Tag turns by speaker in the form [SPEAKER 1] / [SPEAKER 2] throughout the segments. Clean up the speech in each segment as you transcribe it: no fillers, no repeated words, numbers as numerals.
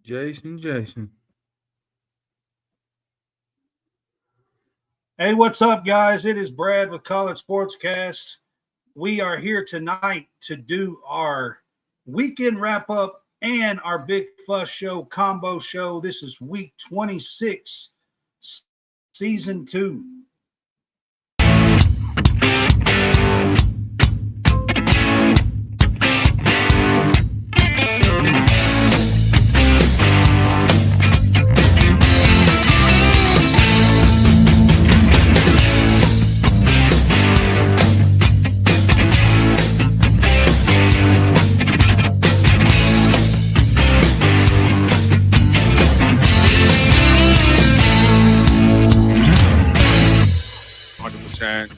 [SPEAKER 1] Jason.
[SPEAKER 2] Hey, what's up, guys? It is Brad with College SportsCast. We are here tonight to do our weekend wrap-up and our Big Fuss Show combo show. This is week 26, season 2.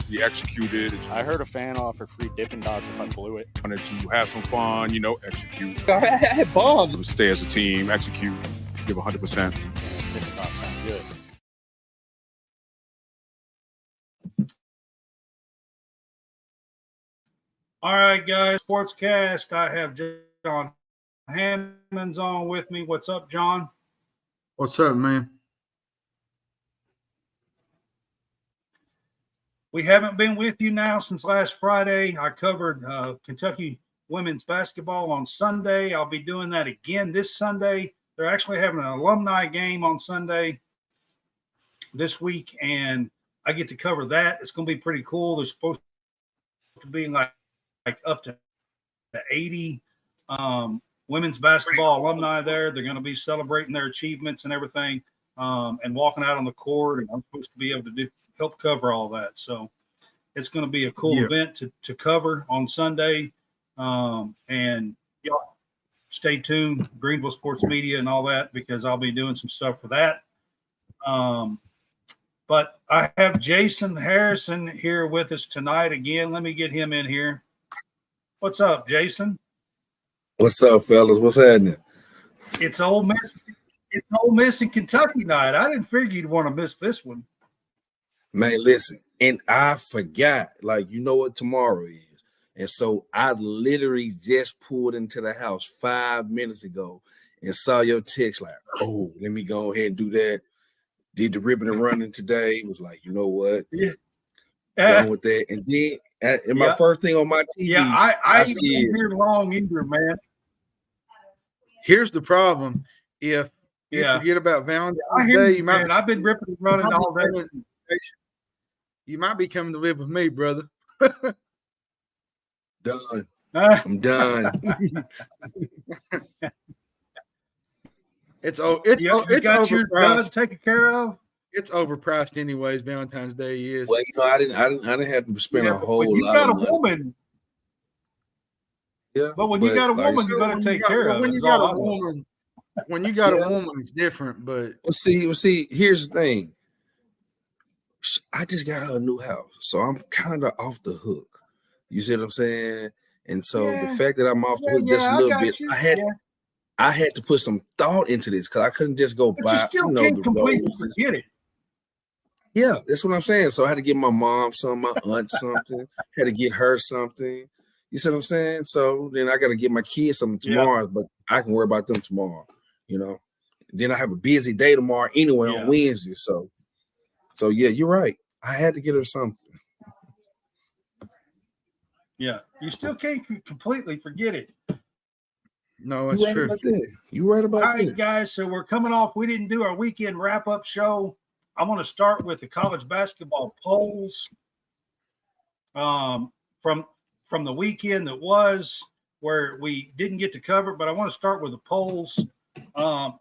[SPEAKER 3] We executed.
[SPEAKER 4] I heard a fan offer free Dippin' Dots if I blew it.
[SPEAKER 3] Wanted to have some fun, execute.
[SPEAKER 4] I had bombs.
[SPEAKER 3] Stay as a team, execute, give 100%.
[SPEAKER 4] Dippin' Dots sound good.
[SPEAKER 2] All right, guys, SportsCast. I have John Hammonds on with me. What's up, John?
[SPEAKER 1] What's up, man?
[SPEAKER 2] We haven't been with you now since last Friday. I covered Kentucky women's basketball on Sunday. I'll be doing that again this Sunday. They're actually having an alumni game on Sunday this week, and I get to cover that. It's going to be pretty cool. There's supposed to be like up to 80 women's basketball alumni there. They're going to be celebrating their achievements and everything and walking out on the court, and I'm supposed to be able to help cover all that. So it's going to be a cool event to cover on Sunday. And y'all stay tuned, Greenville Sports Media and all that, because I'll be doing some stuff for that. But I have Jason Harrison here with us tonight again. Let me get him in here. What's up, Jason?
[SPEAKER 5] What's up, fellas? What's happening?
[SPEAKER 2] It's Ole Miss. It's Ole Miss and Kentucky night. I didn't figure you'd want to miss this one.
[SPEAKER 5] Man, listen, and I forgot, you know what tomorrow is. And so I literally just pulled into the house 5 minutes ago and saw your text oh, let me go ahead and do that. Did the ribbon and running today. Was like, you know what?
[SPEAKER 2] Yeah.
[SPEAKER 5] Done with that. And then my first thing on my TV.
[SPEAKER 2] Yeah, I ain't been here long either, man.
[SPEAKER 1] Here's the problem. If you forget about Valentine's Day,
[SPEAKER 2] I've been ripping and running all day.
[SPEAKER 1] You might be coming to live with me, brother.
[SPEAKER 5] Done. I'm done.
[SPEAKER 1] It's
[SPEAKER 2] got yours done, taken care of.
[SPEAKER 1] It's overpriced anyways. Valentine's Day is.
[SPEAKER 5] Well, I didn't have to spend a whole lot.
[SPEAKER 2] You got
[SPEAKER 5] of
[SPEAKER 2] a woman.
[SPEAKER 5] Yeah,
[SPEAKER 2] but when you got a woman, you got to take care of.
[SPEAKER 1] When you got a woman, it's different. But
[SPEAKER 5] see, here's the thing. I just got her a new house, so I'm kind of off the hook. You see what I'm saying? And so the fact that I'm off the hook just a little bit, I had to put some thought into this because I couldn't just go buy.
[SPEAKER 2] You can't completely forget it.
[SPEAKER 5] Yeah, that's what I'm saying. So I had to get my mom something, my aunt something, had to get her something. You see what I'm saying? So then I got to get my kids something tomorrow, but I can worry about them tomorrow. Then I have a busy day tomorrow anyway on Wednesday. So yeah, you're right. I had to get her something.
[SPEAKER 2] Yeah, you still can't completely forget it.
[SPEAKER 1] No, it's true.
[SPEAKER 5] You're right about that.
[SPEAKER 2] All right, guys. So we're coming off. We didn't do our weekend wrap-up show. I'm going to start with the college basketball polls from the weekend that was, where we didn't get to cover. But I want to start with the polls.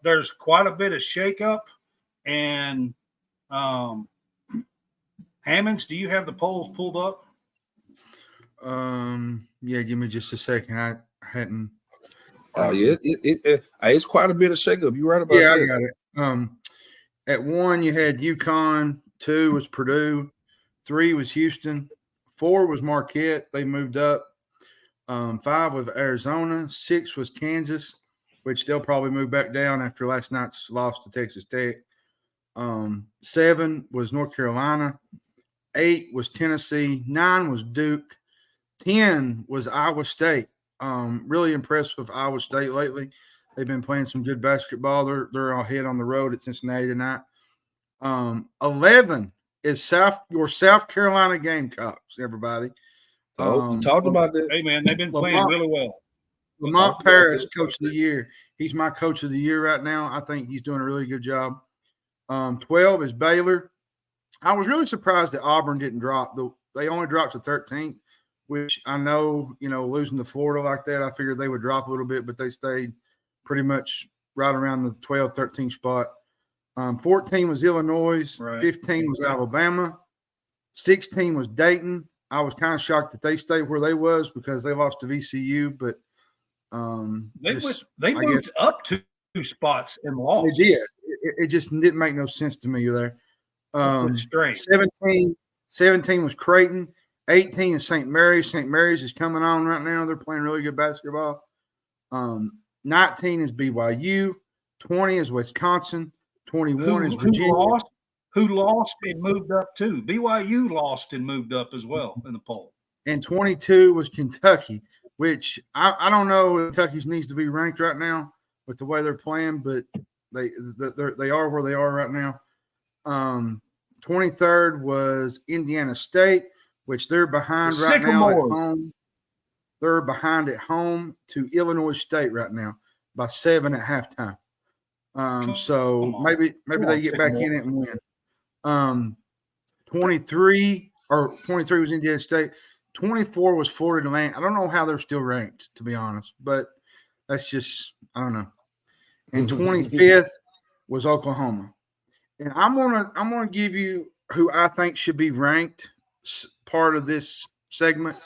[SPEAKER 2] There's quite a bit of shakeup, and Hammonds, do you have the polls pulled up?
[SPEAKER 1] Yeah, give me just a second. I hadn't.
[SPEAKER 5] Oh yeah, it's quite a bit of shakeup. You're right about that.
[SPEAKER 1] Yeah, I got it. At 1, you had UConn. 2 was Purdue. 3 was Houston. 4 was Marquette. They moved up. 5 was Arizona. 6 was Kansas, which they'll probably move back down after last night's loss to Texas Tech. 7 was North Carolina. 8 was Tennessee. 9 was Duke. 10 was Iowa State. Really impressed with Iowa State lately. They've been playing some good basketball. They're all hit on the road at Cincinnati tonight. 11 is your South Carolina Gamecocks, everybody.
[SPEAKER 5] Oh, we talked about that.
[SPEAKER 2] Hey, man, they've been playing really well.
[SPEAKER 1] Lamont Paris, Coach of the Year. He's my Coach of the Year right now. I think he's doing a really good job. 12 is Baylor. I was really surprised that Auburn didn't drop. They only dropped to 13th, which I know, losing to Florida like that, I figured they would drop a little bit, but they stayed pretty much right around the 12, 13 spot. 14 was Illinois.
[SPEAKER 2] Right.
[SPEAKER 1] 15 was Alabama. 16 was Dayton. I was kind of shocked that they stayed where they was because they lost to VCU, but
[SPEAKER 2] they moved up 2 spots and lost.
[SPEAKER 1] They did. It just didn't make no sense to me there. 17 was Creighton. 18 is St. Mary's. St. Mary's is coming on right now. They're playing really good basketball. 19 is BYU. 20 is Wisconsin. 21 is Virginia.
[SPEAKER 2] Who lost and moved up too? BYU lost and moved up as well in the poll.
[SPEAKER 1] And 22 was Kentucky, which I don't know if Kentucky needs to be ranked right now with the way they're playing, but they are where they are right now. 23rd was Indiana State, which they're behind right now at home. They're behind at home to Illinois State right now by 7 at halftime. So maybe they get back in it and win. 23 was Indiana State. 24 was Florida Atlantic. I don't know how they're still ranked, to be honest, but that's just I don't know. And 25th was Oklahoma. And I'm gonna give you who I think should be ranked part of this segment.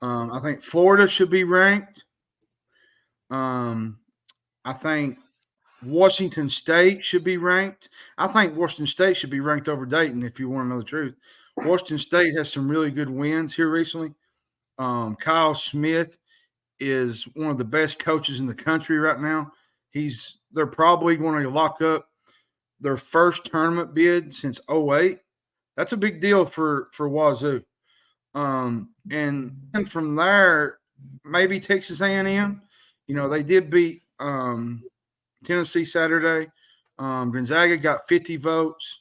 [SPEAKER 1] I think Florida should be ranked. I think Washington State should be ranked. I think Washington State should be ranked over Dayton, if you want to know the truth. Washington State has some really good wins here recently. Kyle Smith is one of the best coaches in the country right now. They're probably going to lock up their first tournament bid since 2008. That's a big deal for Wazoo. And from there, maybe Texas A&M. They did beat Tennessee Saturday. Gonzaga got 50 votes.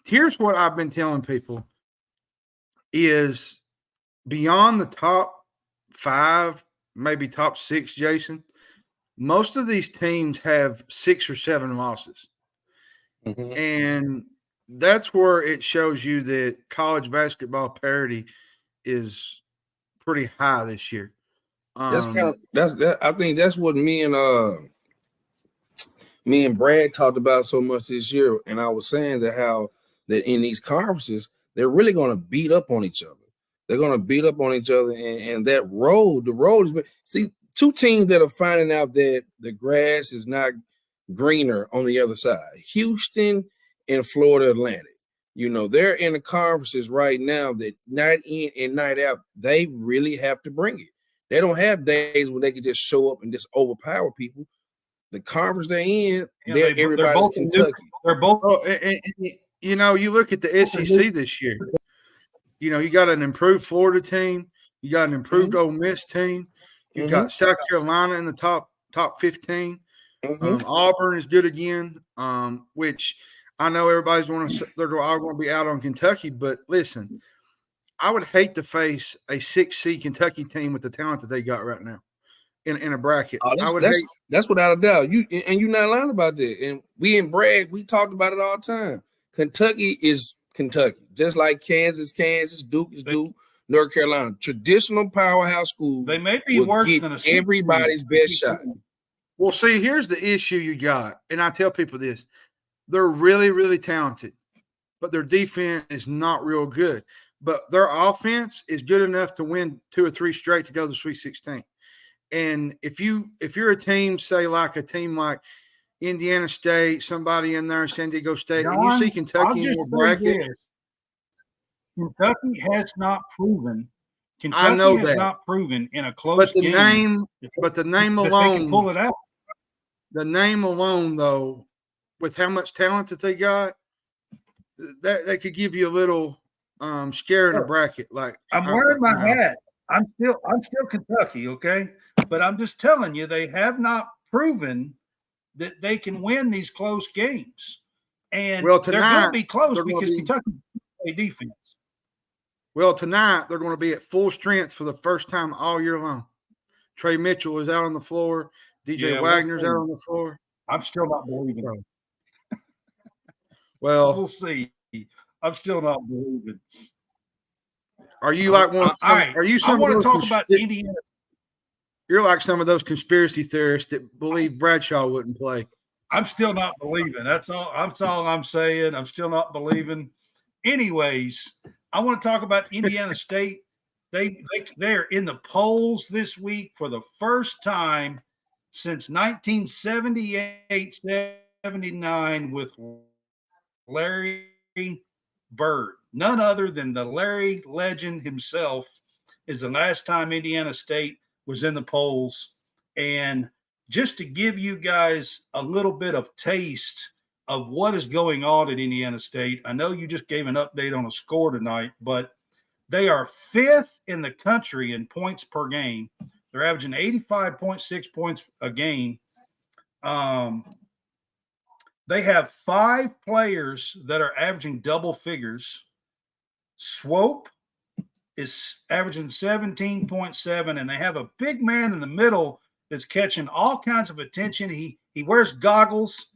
[SPEAKER 1] Here's what I've been telling people is beyond the top 5, maybe top 6, Jason, most of these teams have 6 or 7 losses. Mm-hmm. And that's where it shows you that college basketball parity is pretty high this year.
[SPEAKER 5] I think that's what me and Brad talked about so much this year. And I was saying that in these conferences, they're really going to beat up on each other. They're going to beat up on each other. And the road has been – see, 2 teams that are finding out that the grass is not greener on the other side, Houston and Florida Atlantic. They're in the conferences right now that night in and night out, they really have to bring it. They don't have days when they can just show up and just overpower people. The conference they're in, everybody's Kentucky.
[SPEAKER 2] They're both.
[SPEAKER 1] You look at the SEC this year. You got an improved Florida team. You got an improved Ole Miss team. You got South Carolina in the top 15. Auburn is good again, which I know everybody's they're all going to be out on Kentucky. But listen, I would hate to face a 6C Kentucky team with the talent that they got right now in a bracket.
[SPEAKER 5] That's without a doubt. You're not lying about that. And we and Brad, we talked about it all the time. Kentucky is Kentucky, just like Kansas, Duke is Duke, North Carolina. Traditional powerhouse schools.
[SPEAKER 2] They may be worse than
[SPEAKER 5] everybody's best shot.
[SPEAKER 1] Well, see, here's the issue you got, and I tell people this: they're really, really talented, but their defense is not real good. But their offense is good enough to win 2 or 3 straight to go to the Sweet 16. And if you're a team, say like a team like Indiana State, somebody in there, San Diego State, and you see Kentucky in your bracket,
[SPEAKER 2] Kentucky has not proven.
[SPEAKER 1] I know that.
[SPEAKER 2] Not proven in a close
[SPEAKER 1] game. But the name alone,
[SPEAKER 2] they can pull it out.
[SPEAKER 1] The name alone, though, with how much talent that they got, that could give you a little scare in a bracket. Like
[SPEAKER 2] I'm wearing my hat. I'm still Kentucky, okay? But I'm just telling you, they have not proven that they can win these close games. And
[SPEAKER 1] Well,
[SPEAKER 2] they're going to
[SPEAKER 1] tonight
[SPEAKER 2] be close
[SPEAKER 1] they're going to
[SPEAKER 2] because
[SPEAKER 1] be.
[SPEAKER 2] Kentucky play defense.
[SPEAKER 1] Well, tonight they're going to be at full strength for the first time all year long. Trey Mitchell is out on the floor. DJ
[SPEAKER 2] Yeah,
[SPEAKER 1] Wagner's
[SPEAKER 2] we'll
[SPEAKER 1] out
[SPEAKER 2] see.
[SPEAKER 1] on the floor.
[SPEAKER 2] I'm still not believing.
[SPEAKER 1] So, well,
[SPEAKER 2] We'll see. I'm still not believing.
[SPEAKER 1] are you like one?
[SPEAKER 2] All right.
[SPEAKER 1] Are you
[SPEAKER 2] I
[SPEAKER 1] some of
[SPEAKER 2] want to
[SPEAKER 1] those?
[SPEAKER 2] talk about Indiana.
[SPEAKER 1] You're like some of those conspiracy theorists that believe Bradshaw wouldn't play.
[SPEAKER 2] I'm still not believing. That's all I'm saying. I'm still not believing. Anyways, I want to talk about Indiana State. They're in the polls this week for the first time since 1978, 79 with Larry Bird. None other than the Larry legend himself is the last time Indiana State was in the polls. And just to give you guys a little bit of taste of what is going on at Indiana State, I know you just gave an update on a score tonight, but they are fifth in the country in points per game. They're averaging 85.6 points a game. They have 5 players that are averaging double figures. Swope is averaging 17.7, and they have a big man in the middle that's catching all kinds of attention. He wears goggles.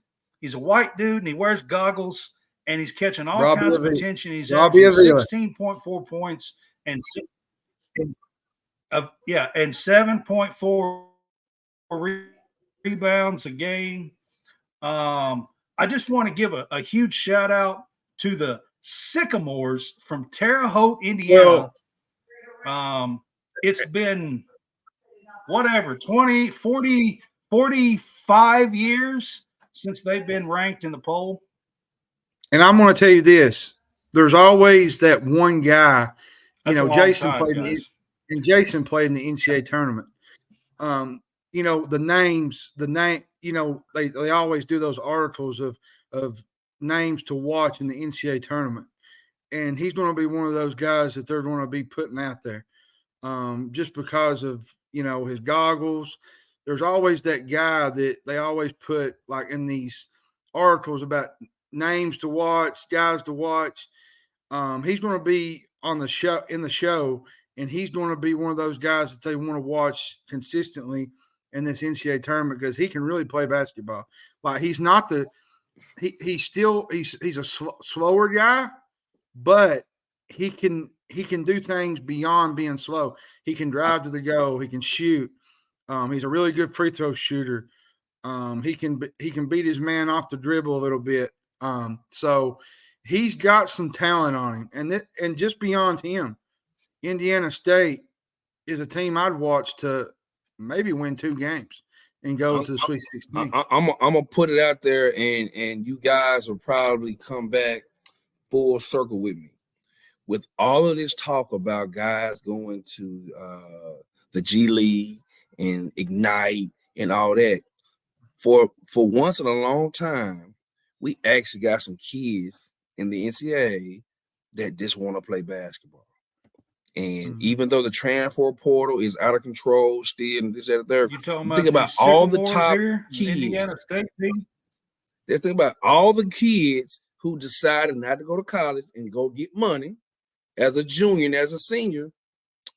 [SPEAKER 2] He's a white dude, and he wears goggles, and he's catching all kinds of attention. He's averaging 16.4 points and 7.4 rebounds a game. I just want to give a huge shout out to the Sycamores from Terre Haute, Indiana. It's been 20, 40, 45 years since they've been ranked in the poll.
[SPEAKER 1] And I'm going to tell you this: there's always that one guy. Jason played in the NCAA tournament. The name. They always do those articles of names to watch in the NCAA tournament, and he's going to be one of those guys that they're going to be putting out there, just because of his goggles. There's always that guy that they always put like in these articles about names to watch, guys to watch. He's going to be on the show and he's going to be one of those guys that they want to watch consistently in this NCAA tournament because he can really play basketball. Like he's not he's a slower guy, but he can do things beyond being slow. He can drive to the goal. He can shoot. He's a really good free throw shooter. He can beat his man off the dribble a little bit. So he's got some talent on him, and just beyond him, Indiana State is a team I'd watch to maybe win 2 games and go to the Sweet 16.
[SPEAKER 5] I'm gonna put it out there, and you guys will probably come back full circle with me. With all of this talk about guys going to the G League and Ignite and all that, for once in a long time, we actually got some kids in the NCAA that just want to play basketball. And even though the transfer portal is out of control still, and this, that, and there,
[SPEAKER 2] you
[SPEAKER 5] think about all the top kids.
[SPEAKER 2] Indiana State team.
[SPEAKER 5] Let's think about all the kids who decided not to go to college and go get money as a junior and as a senior.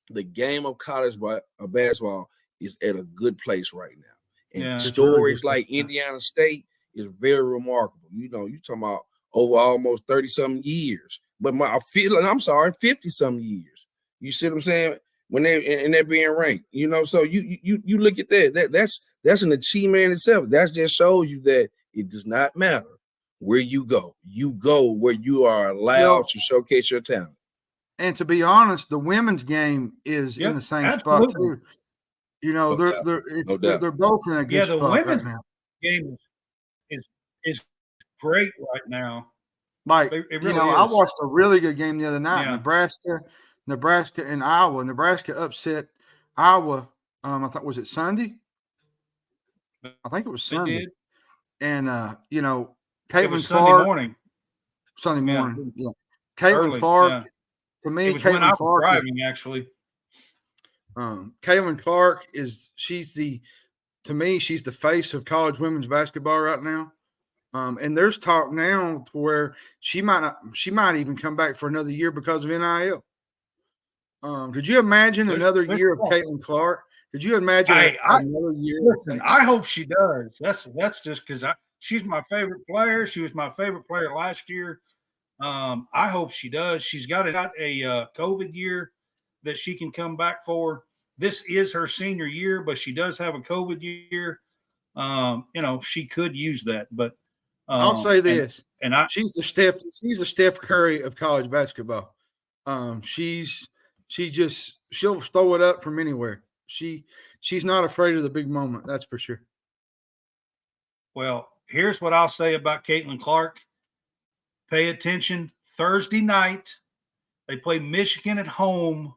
[SPEAKER 5] The game of college basketball is at a good place right now. And stories like Indiana State is very remarkable. You're talking about over almost 30-something years. But 50-something years. You see what I'm saying? When they're being ranked, so you look at that. That's an achievement in itself. That just shows you that it does not matter where you go. You go where you are allowed to showcase your talent.
[SPEAKER 1] And to be honest, the women's game is in the same spot too. They're both in a good spot right now.
[SPEAKER 2] Game is great right now.
[SPEAKER 1] Mike,
[SPEAKER 2] it really
[SPEAKER 1] I watched a really good game the other night. Nebraska and Iowa. Nebraska upset Iowa. I thought, was it Sunday? I think it was Sunday. And Caitlin Clark. Sunday morning. Yeah. Caitlin Clark. To me,
[SPEAKER 2] Caitlin Clark driving actually.
[SPEAKER 1] Caitlin Clark she's the face of college women's basketball right now. And there's talk now to where she might even come back for another year because of NIL. Could you imagine another year of Caitlin Clark? Could you imagine another year?
[SPEAKER 2] Listen, I hope she does. That's just because she's my favorite player. She was my favorite player last year. I hope she does. She's got a COVID year that she can come back for. This is her senior year, but she does have a COVID year. She could use that, but
[SPEAKER 1] I'll say this: she's the Steph Curry of college basketball. She'll throw it up from anywhere. She's not afraid of the big moment. That's for sure.
[SPEAKER 2] Well, here's what I'll say about Caitlin Clark. Pay attention. Thursday night, they play Michigan at home.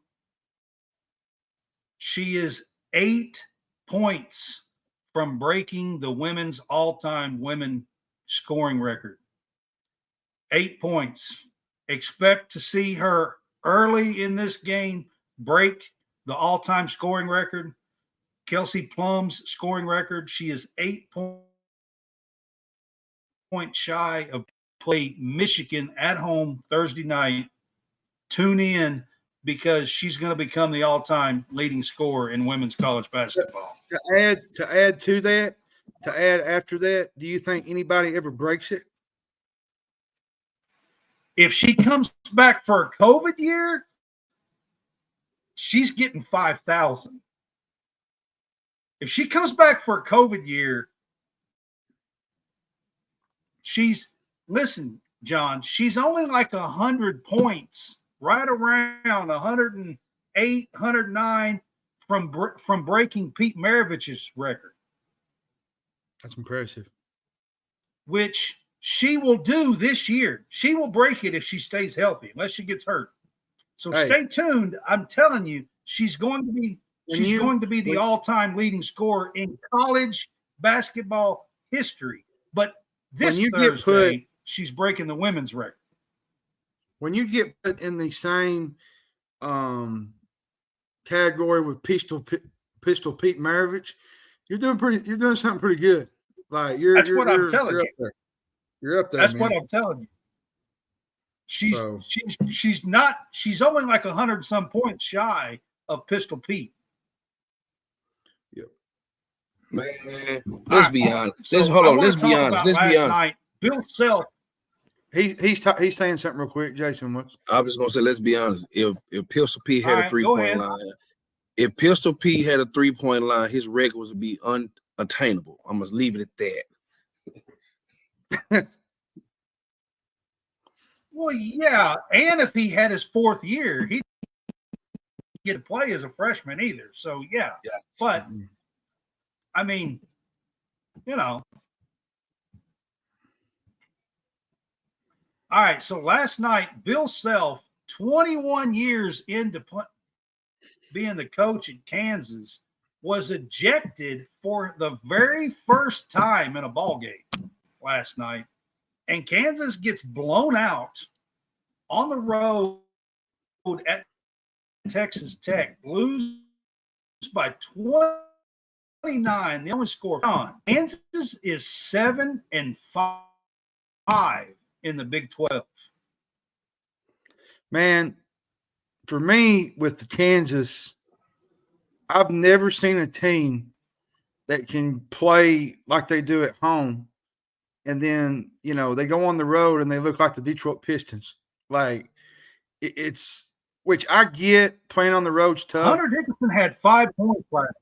[SPEAKER 2] She is 8 points from breaking the women's all-time women scoring record. 8 points. Expect to see her early in this game break the all-time scoring record. Kelsey Plum's scoring record. She is 8 points shy of play Michigan at home Thursday night. Tune in because she's going to become the all-time leading scorer in women's college basketball.
[SPEAKER 1] To add after that, do you think anybody ever breaks it?
[SPEAKER 2] If she comes back for a COVID year, she's getting 5,000. If she comes back for a COVID year, John, she's only like 100 points, right around 108, 109 from breaking Pete Maravich's record.
[SPEAKER 1] That's impressive.
[SPEAKER 2] Which she will do this year. She will break it if she stays healthy, unless she gets hurt. So stay tuned. I'm telling you, she's going to be the all-time leading scorer in college basketball history. But this Thursday, she's breaking the women's record.
[SPEAKER 1] When you get put in the same category with Pistol Pete Maravich, you're doing something pretty good. Like
[SPEAKER 2] that's what I'm telling you.
[SPEAKER 1] You're up there.
[SPEAKER 2] That's what I'm telling you. She's only like 100 some points shy of Pistol Pete.
[SPEAKER 1] Yep.
[SPEAKER 5] Man, let's be honest. Let's be honest.
[SPEAKER 2] Night, Bill Self.
[SPEAKER 1] He's saying something real quick. Jason, what's?
[SPEAKER 5] I was gonna say, let's be honest. If Pistol Pete had a 3-point line, if Pistol Pete had a 3-point line, his record would be unattainable. I'm gonna leave it at that.
[SPEAKER 2] Well, yeah, and if he had his 4th year, he didn't get to play as a freshman either. So yeah. But I mean, All right. So last night, Bill Self, 21 years into being the coach at Kansas, was ejected for the very first time in a ball game last night. And Kansas gets blown out on the road at Texas Tech, lose by 29. They only score on. Kansas is 7-5 in the Big 12.
[SPEAKER 1] Man, for me with the Kansas, I've never seen a team that can play like they do at home. And then, they go on the road and they look like the Detroit Pistons. Like, it's – which I get, playing on the road's tough.
[SPEAKER 2] Hunter Dickinson had 5 points last.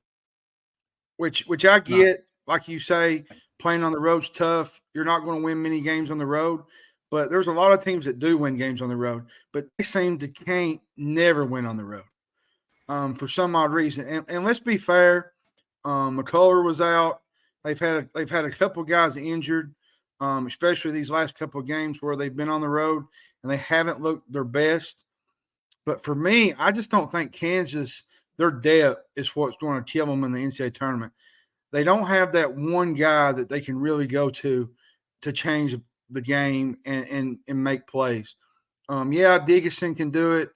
[SPEAKER 1] Which I get, like you say, playing on the road's tough. You're not going to win many games on the road. But there's a lot of teams that do win games on the road. But they seem to can't never win on the road for some odd reason. And let's be fair, McCullough was out. They've had a couple guys injured. Especially these last couple of games where they've been on the road and they haven't looked their best. But for me, I just don't think Kansas, their depth is what's going to kill them in the NCAA tournament. They don't have that one guy that they can really go to change the game and make plays. Dickinson can do it.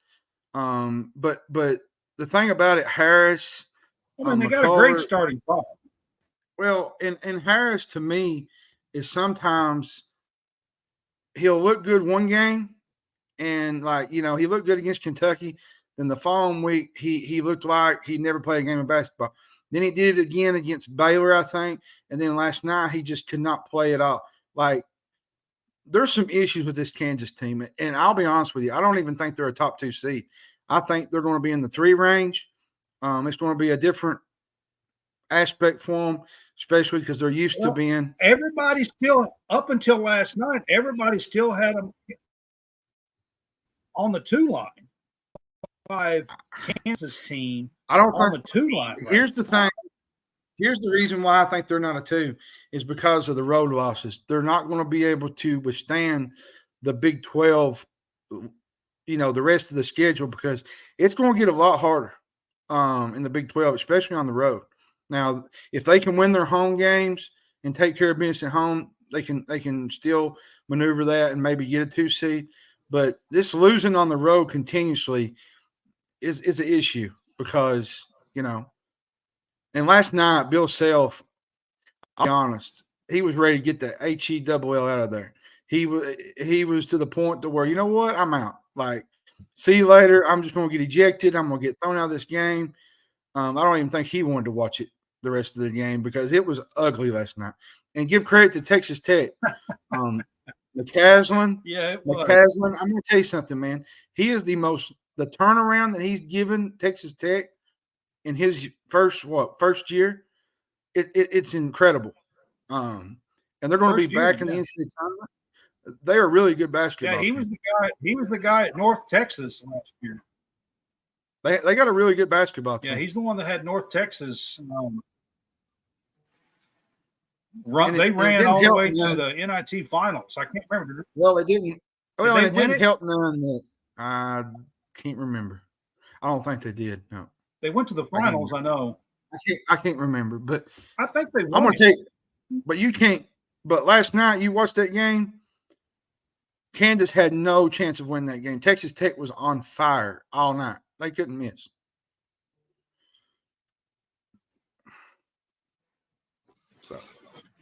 [SPEAKER 1] But the thing about it, Harris.
[SPEAKER 2] I mean, they got a great
[SPEAKER 1] McCullough-
[SPEAKER 2] starting five.
[SPEAKER 1] Well, and Harris to me is sometimes he'll look good one game, and he looked good against Kentucky. Then the following week he looked like he never played a game of basketball. Then he did it again against Baylor, I think, and then last night he just could not play at all. Like there's some issues with this Kansas team, and I'll be honest with you, I don't even think they're a top 2 seed. I think they're going to be in the 3 range. It's going to be a different aspect for them, especially because they're used to being.
[SPEAKER 2] Everybody still, up until last night, everybody still had them on the 2 line. 5 Kansas team.
[SPEAKER 1] I don't
[SPEAKER 2] on
[SPEAKER 1] think
[SPEAKER 2] the 2 line.
[SPEAKER 1] Here's the thing. Here's the reason why I think they're not a 2 is because of the road losses. They're not going to be able to withstand the Big 12, the rest of the schedule, because it's going to get a lot harder in the Big 12, especially on the road. Now, if they can win their home games and take care of business at home, they can still maneuver that and maybe get a 2 seed. But this losing on the road continuously is an issue because, and last night, Bill Self, I'll be honest, he was ready to get that HELL out of there. He was to the point to where, you know what, I'm out. Like, see you later. I'm just going to get ejected. I'm going to get thrown out of this game. I don't even think he wanted to watch it the rest of the game because it was ugly last night. And give credit to Texas Tech. McCaslin.
[SPEAKER 2] Yeah,
[SPEAKER 1] McCaslin. I'm going to tell you something, man. He is the turnaround that he's given Texas Tech in his first year. It's incredible. And they're going to be back in the NCAA tournament. They are really good basketball.
[SPEAKER 2] Yeah, he was the guy at North Texas last year.
[SPEAKER 1] They got a really good basketball team.
[SPEAKER 2] Yeah, he's the one that had North Texas run. They ran all the way to the NIT finals. I can't remember.
[SPEAKER 1] Well, it didn't. Well, it didn't help none that I can't remember. I don't think they did. No,
[SPEAKER 2] they went to the finals. I know.
[SPEAKER 1] I can't remember, but
[SPEAKER 2] I think they won.
[SPEAKER 1] I'm going to take. But you can't. But last night you watched that game. Kansas had no chance of winning that game. Texas Tech was on fire all night. They couldn't miss.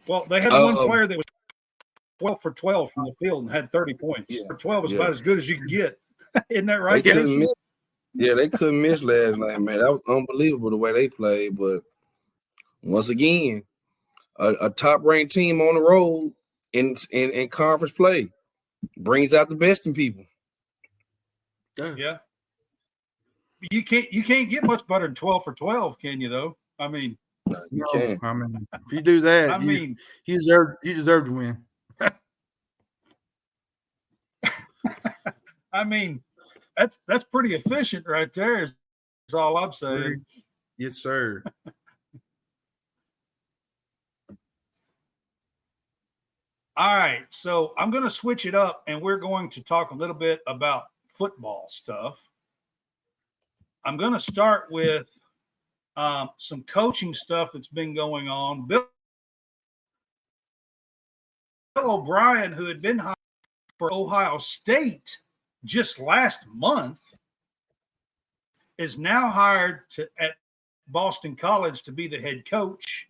[SPEAKER 2] Well, they had one player that was 12 for 12 from the field and had 30 points.
[SPEAKER 5] Yeah,
[SPEAKER 2] for 12 is about as good as you can get. Isn't that right?
[SPEAKER 5] They couldn't miss last night, man. That was unbelievable the way they played. But once again, a top-ranked team on the road in conference play brings out the best in people.
[SPEAKER 2] Yeah. You can't get much better than 12 for 12, can you? Though I mean,
[SPEAKER 5] you can't.
[SPEAKER 1] I mean, if you do that, you deserve to win.
[SPEAKER 2] I mean, that's pretty efficient right there. Is all I'm saying.
[SPEAKER 1] Yes, sir.
[SPEAKER 2] All right, so I'm going to switch it up, and we're going to talk a little bit about football stuff. I'm going to start with some coaching stuff that's been going on. Bill O'Brien, who had been hired for Ohio State just last month, is now hired at Boston College to be the head coach,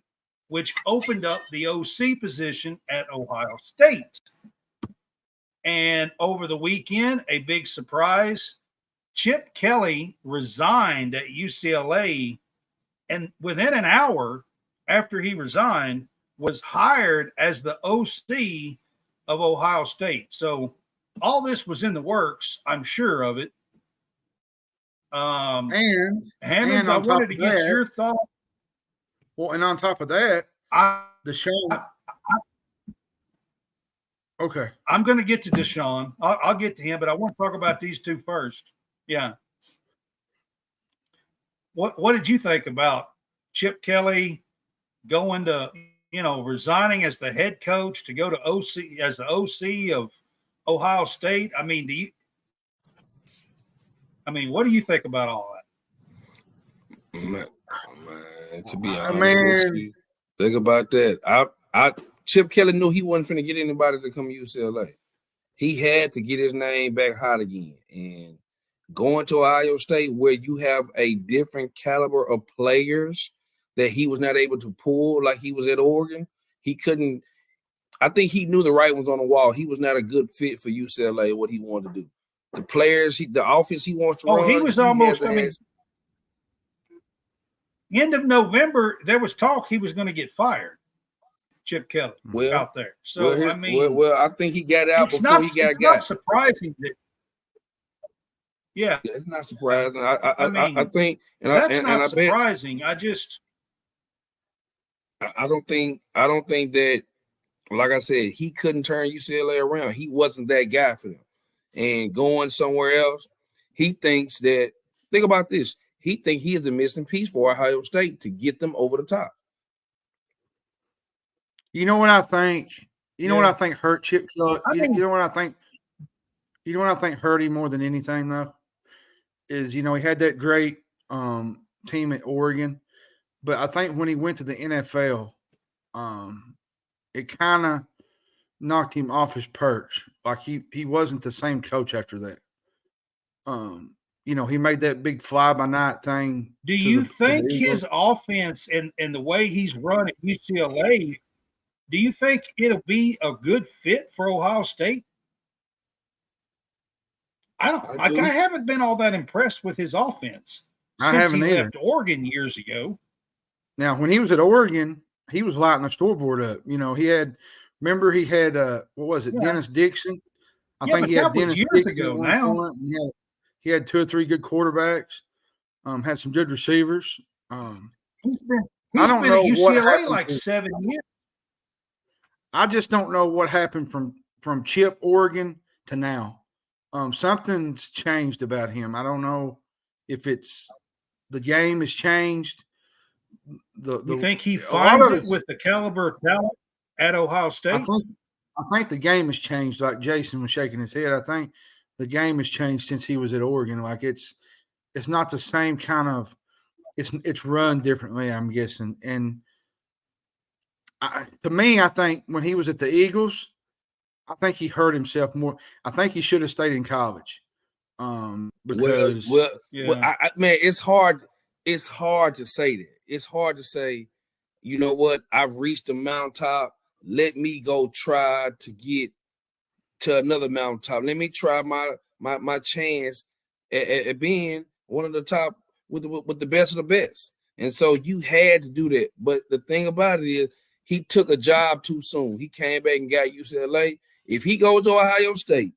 [SPEAKER 2] which opened up the OC position at Ohio State. And over the weekend, a big surprise, Chip Kelly resigned at UCLA, and within an hour after he resigned, was hired as the OC of Ohio State. So all this was in the works, I'm sure of it.
[SPEAKER 1] And
[SPEAKER 2] Hammonds, I wanted to get your thought.
[SPEAKER 1] Well, and on top of that, Deshaun. Okay.
[SPEAKER 2] I'm going to get to Deshaun. I'll get to him, but I want to talk about these two first. Yeah. What did you think about Chip Kelly going to, resigning as the head coach to go to OC as the OC of Ohio State? I mean, what do you think about all that?
[SPEAKER 5] Man, to be honest with you, think about that. Chip Kelly knew he wasn't finna get anybody to come to UCLA. He had to get his name back hot again. And going to Ohio State where you have a different caliber of players that he was not able to pull like he was at Oregon. He couldn't. I think he knew the right ones on the wall. He was not a good fit for UCLA, what he wanted to do. The players, the offense he wants to run.
[SPEAKER 2] He was almost, end of November, there was talk he was going to get fired, Chip Kelly, out there. So,
[SPEAKER 5] I think he got out before he got.
[SPEAKER 2] It's not surprising that. Yeah,
[SPEAKER 5] it's not surprising. I think,
[SPEAKER 2] that's not surprising. I
[SPEAKER 5] don't think that, like I said, he couldn't turn UCLA around. He wasn't that guy for them. And going somewhere else, he thinks that. Think about this. He thinks he is the missing piece for Ohio State to get them over the top.
[SPEAKER 1] You know what I think? You know what I think hurt Chip Kelly? You know what I think? You know what I think hurt him more than anything, though? Is, he had that great team at Oregon. But I think when he went to the NFL, it kind of knocked him off his perch. Like he wasn't the same coach after that. He made that big fly-by-night thing.
[SPEAKER 2] Do you think his offense and the way he's run at UCLA, do you think it'll be a good fit for Ohio State? I haven't been all that impressed with his offense since he left Oregon years ago.
[SPEAKER 1] Now, when he was at Oregon, he was lighting the scoreboard up. He had what was it, Dennis Dixon? I think he had Dennis Dixon ago now. He had 2 or 3 good quarterbacks. Had some good receivers.
[SPEAKER 2] He's been at UCLA like 7 years.
[SPEAKER 1] I just don't know what happened from Chip, Oregon to now. Something's changed about him. I don't know if it's the game has changed.
[SPEAKER 2] You think he finds it with the caliber of talent at Ohio State?
[SPEAKER 1] I think the game has changed. Like Jason was shaking his head. I think the game has changed since he was at Oregon. Like it's not the same kind of. It's run differently, I'm guessing. And to me, I think when he was at the Eagles, I think he hurt himself more. I think he should have stayed in college. Because
[SPEAKER 5] man, it's hard. It's hard to say that. It's hard to say, you know what? I've reached the mountaintop. Let me go try to get to another mountaintop. Let me try my chance at being one of the top with the best of the best. And so you had to do that. But the thing about it is he took a job too soon. He came back and got UCLA. If he goes to Ohio State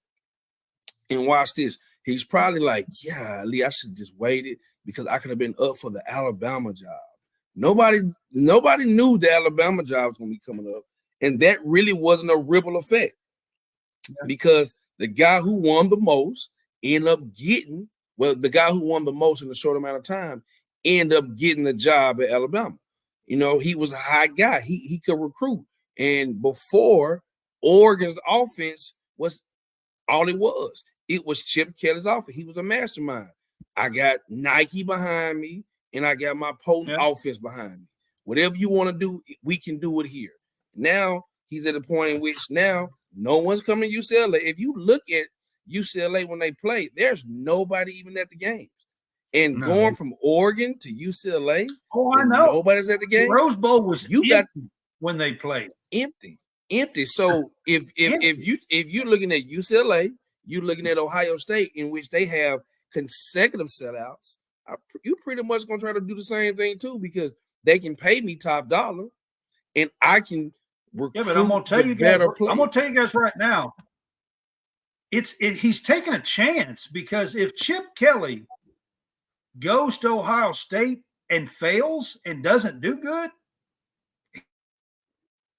[SPEAKER 5] and watch this, he's probably like, yeah, Lee, I should have just waited because I could have been up for the Alabama job. Nobody knew the Alabama job was going to be coming up. And that really wasn't a ripple effect because the guy who won the most ended up getting, the guy who won the most in a short amount of time ended up getting the job at Alabama. He was a high guy. He could recruit. And before, Oregon's offense was all it was. It was Chip Kelly's offense. He was a mastermind. I got Nike behind me, and I got my potent offense behind me. Whatever you want to do, we can do it here. Now, he's at a point in which now no one's coming to UCLA. If you look at UCLA when they play, there's nobody even at the games. And going from Oregon to UCLA,
[SPEAKER 2] I know.
[SPEAKER 5] Nobody's at the game.
[SPEAKER 2] The Rose Bowl was empty when they played.
[SPEAKER 5] Empty. So if you're looking at UCLA, you're looking at Ohio State, in which they have consecutive sellouts. You pretty much gonna try to do the same thing too, because they can pay me top dollar, and I can recruit.
[SPEAKER 2] Yeah, but I'm gonna tell you guys. I'm gonna tell you guys right now. He's taking a chance, because if Chip Kelly goes to Ohio State and fails and doesn't do good,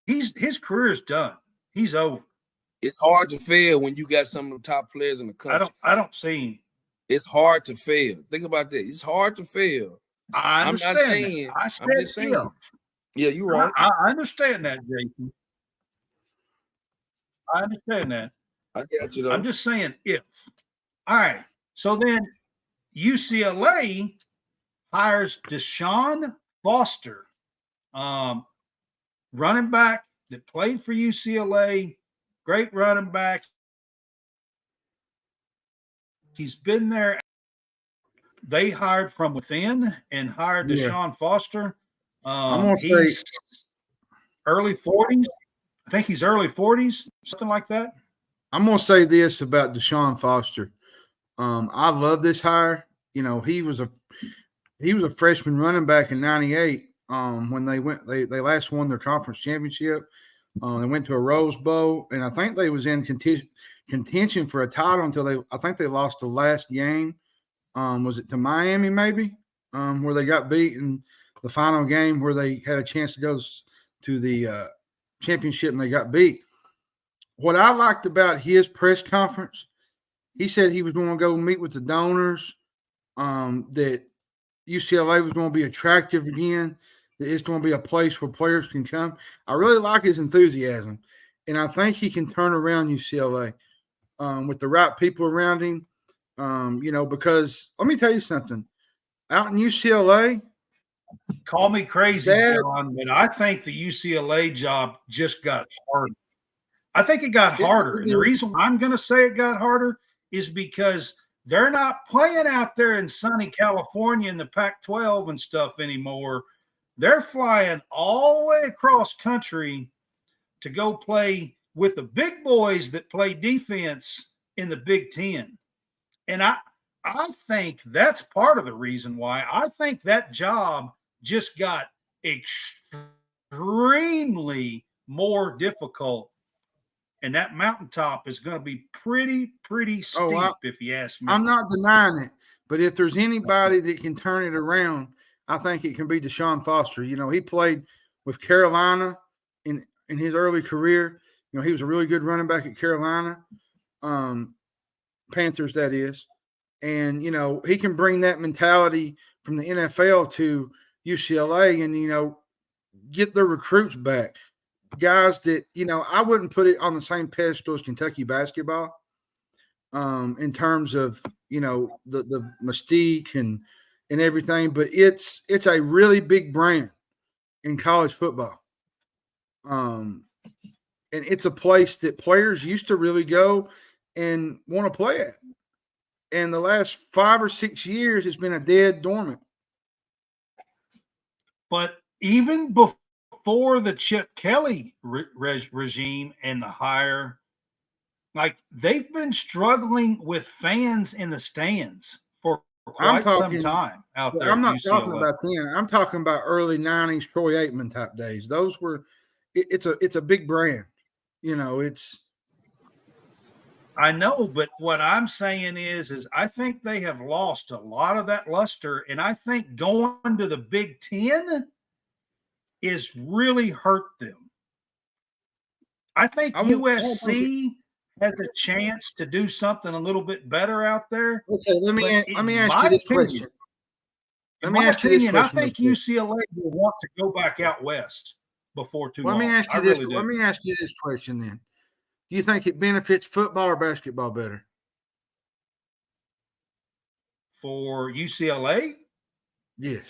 [SPEAKER 2] his career is done. He's over.
[SPEAKER 5] It's hard to fail when you got some of the top players in the country.
[SPEAKER 2] I don't see him.
[SPEAKER 5] It's hard to fail. Think about that. It's hard to fail.
[SPEAKER 2] I'm not saying. I'm just saying.
[SPEAKER 5] Yeah, you're right.
[SPEAKER 2] I understand that, Jason. I understand that.
[SPEAKER 5] I got you though.
[SPEAKER 2] I'm just saying if. All right. So then UCLA hires Deshaun Foster, running back that played for UCLA, great running back. He's been there they hired from within and hired
[SPEAKER 1] Yeah.
[SPEAKER 2] Deshaun Foster.
[SPEAKER 1] I'm gonna say
[SPEAKER 2] He's early 40s. I think he's early 40s, something like that.
[SPEAKER 1] I'm gonna say this about Deshaun Foster. I love this hire. You know, he was a freshman running back in '98. When they last won their conference championship. They went to a Rose Bowl, and I think they was in contention for a title until I think they lost the last game. Was it to Miami maybe? Where they got beat in the final game where they had a chance to go to the championship and they got beat. What I liked about his press conference, he said he was going to go meet with the donors, that UCLA was going to be attractive again, that it's going to be a place where players can come. I really like his enthusiasm, and I think he can turn around UCLA with the right people around him, because let me tell you something. Out in UCLA,
[SPEAKER 2] call me crazy, John, but I think the UCLA job just got harder. I think it got harder. And the reason I'm going to say it got harder is because they're not playing out there in sunny California in the Pac-12 and stuff anymore. They're flying all the way across country to go play with the big boys that play defense in the Big Ten. And I think that's part of the reason why. I think that job just got extremely more difficult. And that mountaintop is going to be pretty steep, if you ask me.
[SPEAKER 1] I'm not denying it. But if there's anybody that can turn it around, I think it can be Deshaun Foster. You know, he played with Carolina in his early career. You know, he was a really good running back at Carolina, Panthers, that is. And, you know, he can bring that mentality from the NFL to UCLA and, get the recruits back. Guys that, I wouldn't put it on the same pedestal as Kentucky basketball in terms of, the mystique and everything. But it's a really big brand in college football. And it's a place that players used to really go and want to play at. And the last 5 or 6 years, it's been a dead dormant.
[SPEAKER 2] But even before the Chip Kelly regime and the hire, like they've been struggling with fans in the stands for quite some time out there.
[SPEAKER 1] I'm not talking about then. I'm talking about early '90s Troy Aikman type days. Those were. It's a big brand.
[SPEAKER 2] I know, but what I'm saying is I think they have lost a lot of that luster, and I think going to the Big Ten is really hurt them. I think USC has a chance to do something a little bit better out there.
[SPEAKER 1] Okay, let me ask you this question.
[SPEAKER 2] In my opinion, I think UCLA will want to go back out west before too long.
[SPEAKER 1] Let me ask you this question then. Do you think it benefits football or basketball better?
[SPEAKER 2] For UCLA?
[SPEAKER 1] Yes.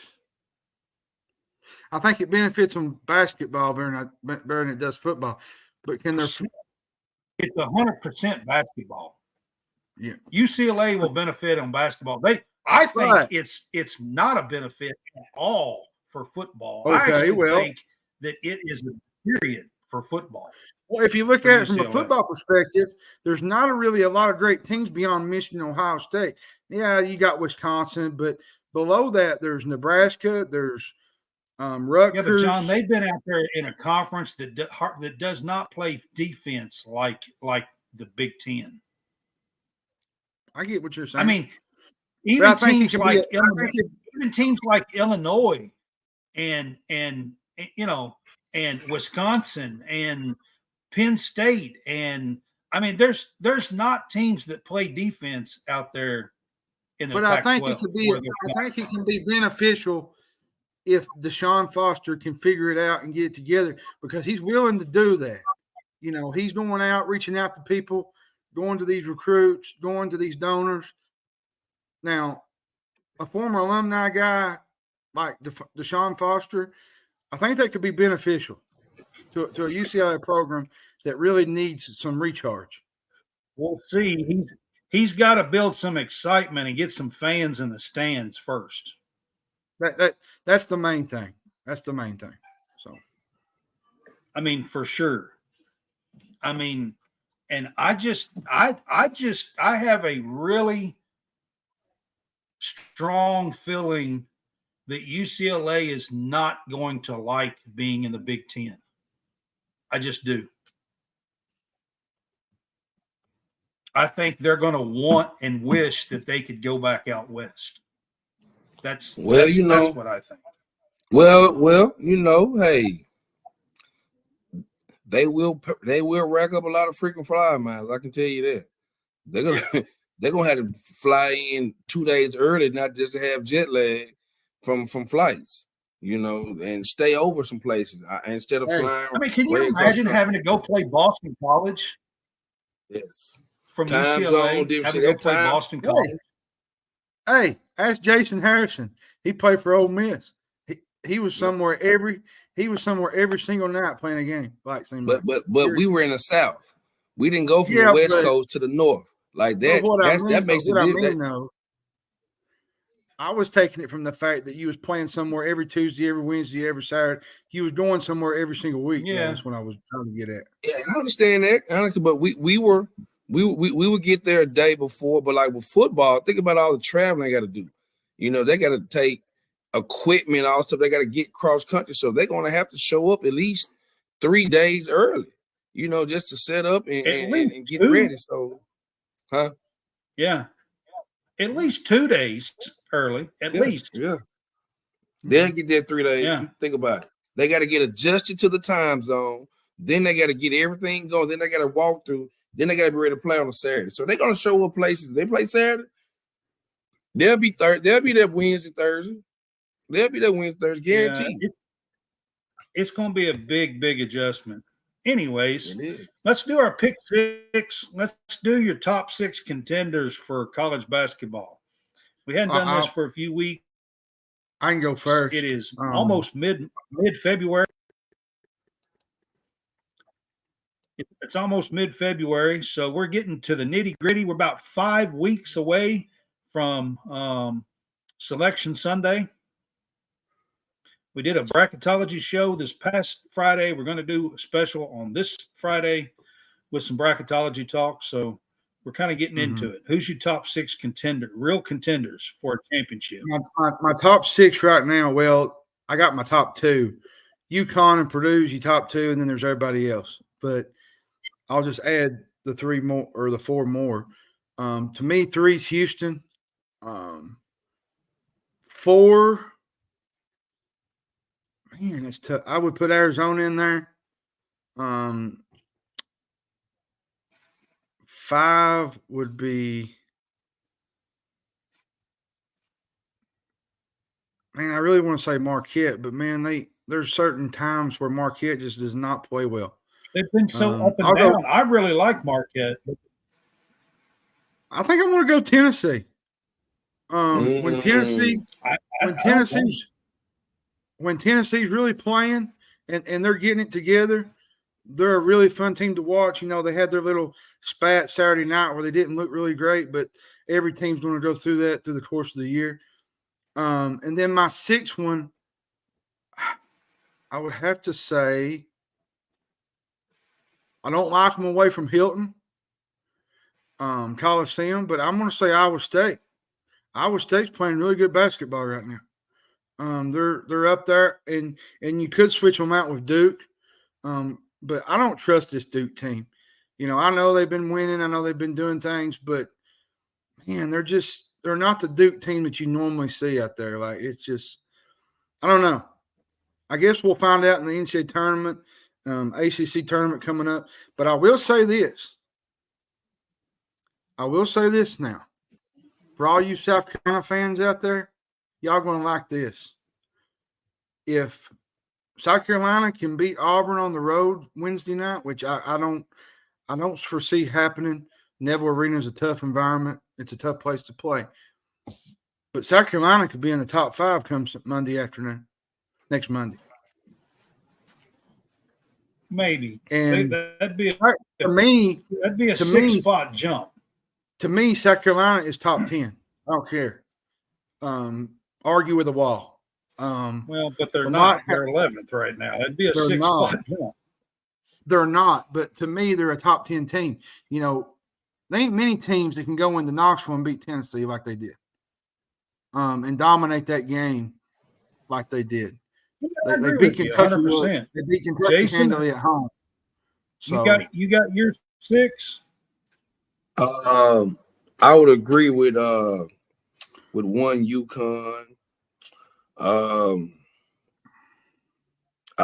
[SPEAKER 1] I think it benefits them basketball better than it does football. But can there?
[SPEAKER 2] It's 100% basketball.
[SPEAKER 1] Yeah.
[SPEAKER 2] UCLA will benefit on basketball. I think it's not a benefit at all for football.
[SPEAKER 1] Okay,
[SPEAKER 2] I actually think that it is a period for football.
[SPEAKER 1] Well, if you look at it from a football perspective, there's not really a lot of great teams beyond Michigan, Ohio State. Yeah, you got Wisconsin, but below that, there's Nebraska, there's Rutgers.
[SPEAKER 2] Yeah, but John, they've been out there in a conference that does not play defense like the Big Ten.
[SPEAKER 1] I get what you're saying.
[SPEAKER 2] I mean, even teams like Illinois and Wisconsin and Penn State, and I mean, there's not teams that play defense out there in the Pac-12.
[SPEAKER 1] I think it can be beneficial if Deshaun Foster can figure it out and get it together, because he's willing to do that. He's going out, reaching out to people, going to these recruits, going to these donors. Now, a former alumni guy like Deshaun Foster, I think that could be beneficial to a UCLA program that really needs some recharge.
[SPEAKER 2] We'll see. he's got to build some excitement and get some fans in the stands first.
[SPEAKER 1] That's the main thing. That's the main thing. So,
[SPEAKER 2] I mean, for sure. I mean, and I have a really strong feeling that UCLA is not going to like being in the Big Ten. I just do. I think they're going to want and wish that they could go back out west. That's what I think.
[SPEAKER 5] Well, hey, they will rack up a lot of freaking fly miles. I can tell you that. They're gonna have to fly in 2 days early, not just to have jet lag from flights, and stay over some places instead of flying.
[SPEAKER 2] I mean, can you imagine having to go play Boston College?
[SPEAKER 5] Yes.
[SPEAKER 2] From
[SPEAKER 5] Time
[SPEAKER 2] UCLA,
[SPEAKER 5] zone difference.
[SPEAKER 2] having to go play Boston College.
[SPEAKER 1] Hey, ask Jason Harrison. He played for Ole Miss. He was somewhere every single night playing a game.
[SPEAKER 5] But we were in the South. We didn't go from the West Coast to the North like that. That makes it different.
[SPEAKER 1] Though, I was taking it from the fact that you was playing somewhere every Tuesday, every Wednesday, every Saturday. You was going somewhere every single week.
[SPEAKER 2] Yeah,
[SPEAKER 1] that's what I was trying to get at.
[SPEAKER 5] Yeah, I understand that. But we would get there a day before. But like with football, think about all the traveling they got to do. They got to take equipment, all stuff. They got to get cross country, so they're going to have to show up at least 3 days early. Just to set up and get ready. So,
[SPEAKER 2] yeah, at least 2 days early. At least,
[SPEAKER 5] yeah. They'll get there 3 days.
[SPEAKER 2] Yeah.
[SPEAKER 5] Think about it. They got to get adjusted to the time zone. Then they got to get everything going. Then they got to walk through. Then they got to be ready to play on a Saturday. So they're going to show up places. They play Saturday. They'll be there Wednesday, Thursday. They'll be there Wednesday, Thursday, guaranteed.
[SPEAKER 2] Yeah, it's going to be a big adjustment. Anyways, let's do our pick six. Let's do your top 6 contenders for college basketball. We hadn't done this for a few weeks.
[SPEAKER 1] I can go first.
[SPEAKER 2] It is almost mid-February. It's almost mid-February, so we're getting to the nitty-gritty. We're about 5 weeks away from Selection Sunday. We did a bracketology show this past Friday. We're going to do a special on this Friday with some bracketology talk. So we're kind of getting into it. Who's your top 6 real contenders for a championship?
[SPEAKER 1] My top 6 right now. Well, I got my top 2. UConn and Purdue's your top 2, and then there's everybody else. But I'll just add the 3 more or the 4 more. To me, 3's Houston. 4. Man, it's tough. I would put Arizona in there. 5 would be. Man, I really want to say Marquette, but man, there's certain times where Marquette just does not play well.
[SPEAKER 2] They've been so up and down. I really like Marquette.
[SPEAKER 1] I think I'm going to go Tennessee. When Tennessee's really playing and they're getting it together, they're a really fun team to watch. They had their little spat Saturday night where they didn't look really great, but every team's going to go through that through the course of the year. And then my 6th one, I would have to say, I don't like them away from Hilton Coliseum, but I'm going to say Iowa State. Iowa State's playing really good basketball right now. They're up there, and you could switch them out with Duke, but I don't trust this Duke team. I know they've been winning. I know they've been doing things, but man, they're not the Duke team that you normally see out there. Like, it's just, I don't know. I guess we'll find out in the NCAA tournament, ACC tournament coming up. But I will say this. Now. For all you South Carolina fans out there, y'all going to like this. If South Carolina can beat Auburn on the road Wednesday night, which I don't foresee happening. Neville Arena is a tough environment. It's a tough place to play. But South Carolina could be in the top 5 come Monday afternoon, next Monday.
[SPEAKER 2] Maybe.
[SPEAKER 1] And
[SPEAKER 2] that'd be a
[SPEAKER 1] 6-spot jump. To me, South Carolina is top 10. I don't care. Argue with the wall.
[SPEAKER 2] Well, but they're
[SPEAKER 1] Lamont
[SPEAKER 2] not. They're 11th right now. It'd be a
[SPEAKER 1] They're
[SPEAKER 2] 6
[SPEAKER 1] not.
[SPEAKER 2] spot jump.
[SPEAKER 1] They're not, but to me, they're a top 10 team. You know, there ain't many teams that can go into Knoxville and beat Tennessee like they did, and dominate that game like they did.
[SPEAKER 2] I
[SPEAKER 1] They
[SPEAKER 2] agree
[SPEAKER 1] beat
[SPEAKER 2] with you,
[SPEAKER 1] Kentucky.
[SPEAKER 2] 100%.
[SPEAKER 1] They beat Kentucky
[SPEAKER 2] Jason,
[SPEAKER 1] handily at home. So
[SPEAKER 2] you got your 6.
[SPEAKER 5] I would agree with one UConn. I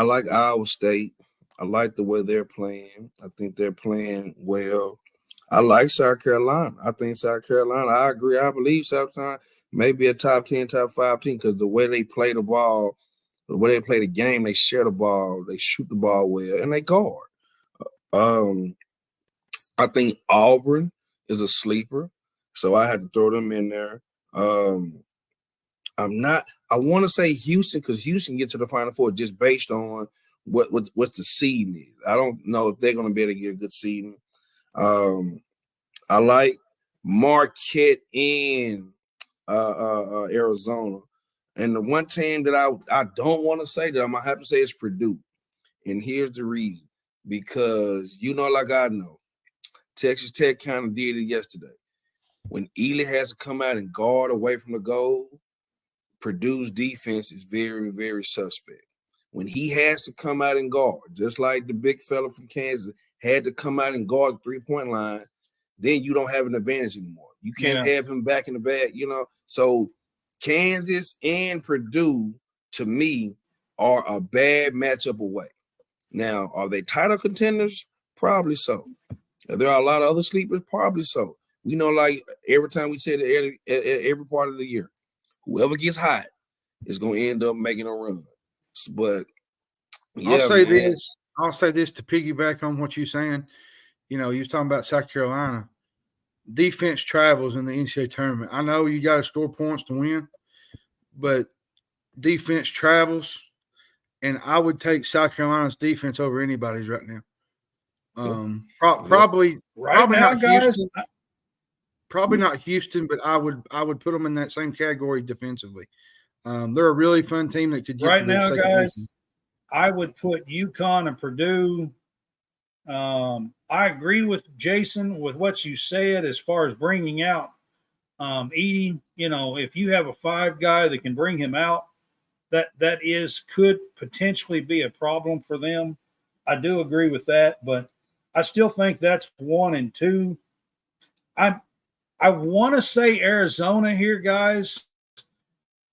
[SPEAKER 5] like Iowa State. I like the way they're playing. I think they're playing well. I like South Carolina. I think South Carolina, I agree. I believe South Carolina may be a top 10, top 5 team because the way they play the ball, the way they play the game, they share the ball, they shoot the ball well, and they guard. I think Auburn is a sleeper, so I had to throw them in there. I want to say Houston because Houston gets to the Final Four just based on what's the seeding is. I don't know if they're going to be able to get a good seeding. I like Marquette in Arizona. And the one team that I don't want to say that I'm going to have to say is Purdue. And here's the reason. Because like I know, Texas Tech kind of did it yesterday. When Ely has to come out and guard away from the goal, Purdue's defense is very, very suspect. When he has to come out and guard, just like the big fella from Kansas had to come out and guard the 3-point line, then you don't have an advantage anymore. You can't have him back in the bag, So Kansas and Purdue, to me, are a bad matchup away. Now, are they title contenders? Probably so. There are a lot of other sleepers? Probably so. We know, like every time we say that every part of the year, whoever gets hot is going to end up making a run. But yeah,
[SPEAKER 1] I'll say this to piggyback on what you're saying. You was talking about South Carolina. Defense travels in the NCAA tournament. I know you got to score points to win, but defense travels, and I would take South Carolina's defense over anybody's right now. Probably not
[SPEAKER 2] guys,
[SPEAKER 1] Houston. Probably not Houston, but I would put them in that same category defensively. They're a really fun team that could get
[SPEAKER 2] right
[SPEAKER 1] to the
[SPEAKER 2] now,
[SPEAKER 1] second
[SPEAKER 2] guys.
[SPEAKER 1] weekend.
[SPEAKER 2] I would put UConn and Purdue. I agree with Jason with what you said as far as bringing out Edey. If you have a 5 guy that can bring him out, that could potentially be a problem for them. I do agree with that, but I still think that's 1 and 2. I want to say Arizona here, guys,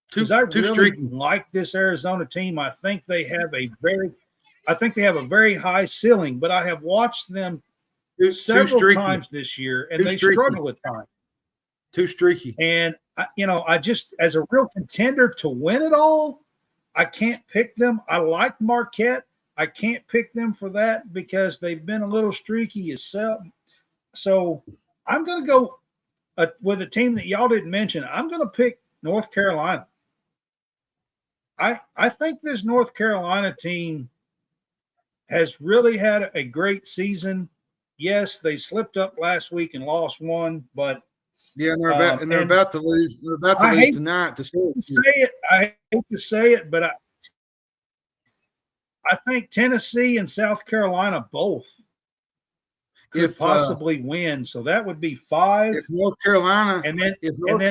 [SPEAKER 2] because I really like this Arizona team. I think they have a very high ceiling, but I have watched them several times this year, and they struggle at times.
[SPEAKER 1] Too streaky.
[SPEAKER 2] And I just, as a real contender to win it all, I can't pick them. I like Marquette. I can't pick them for that because they've been a little streaky itself. So I'm going to go with a team that y'all didn't mention. I'm going to pick North Carolina. I think this North Carolina team has really had a great season. Yes, they slipped up last week and lost 1, but
[SPEAKER 1] yeah, they're about to lose. They're about to lose tonight.
[SPEAKER 2] I hate to say it, but I think Tennessee and South Carolina both could possibly win. So that would be 5.
[SPEAKER 1] If North Carolina,
[SPEAKER 2] and then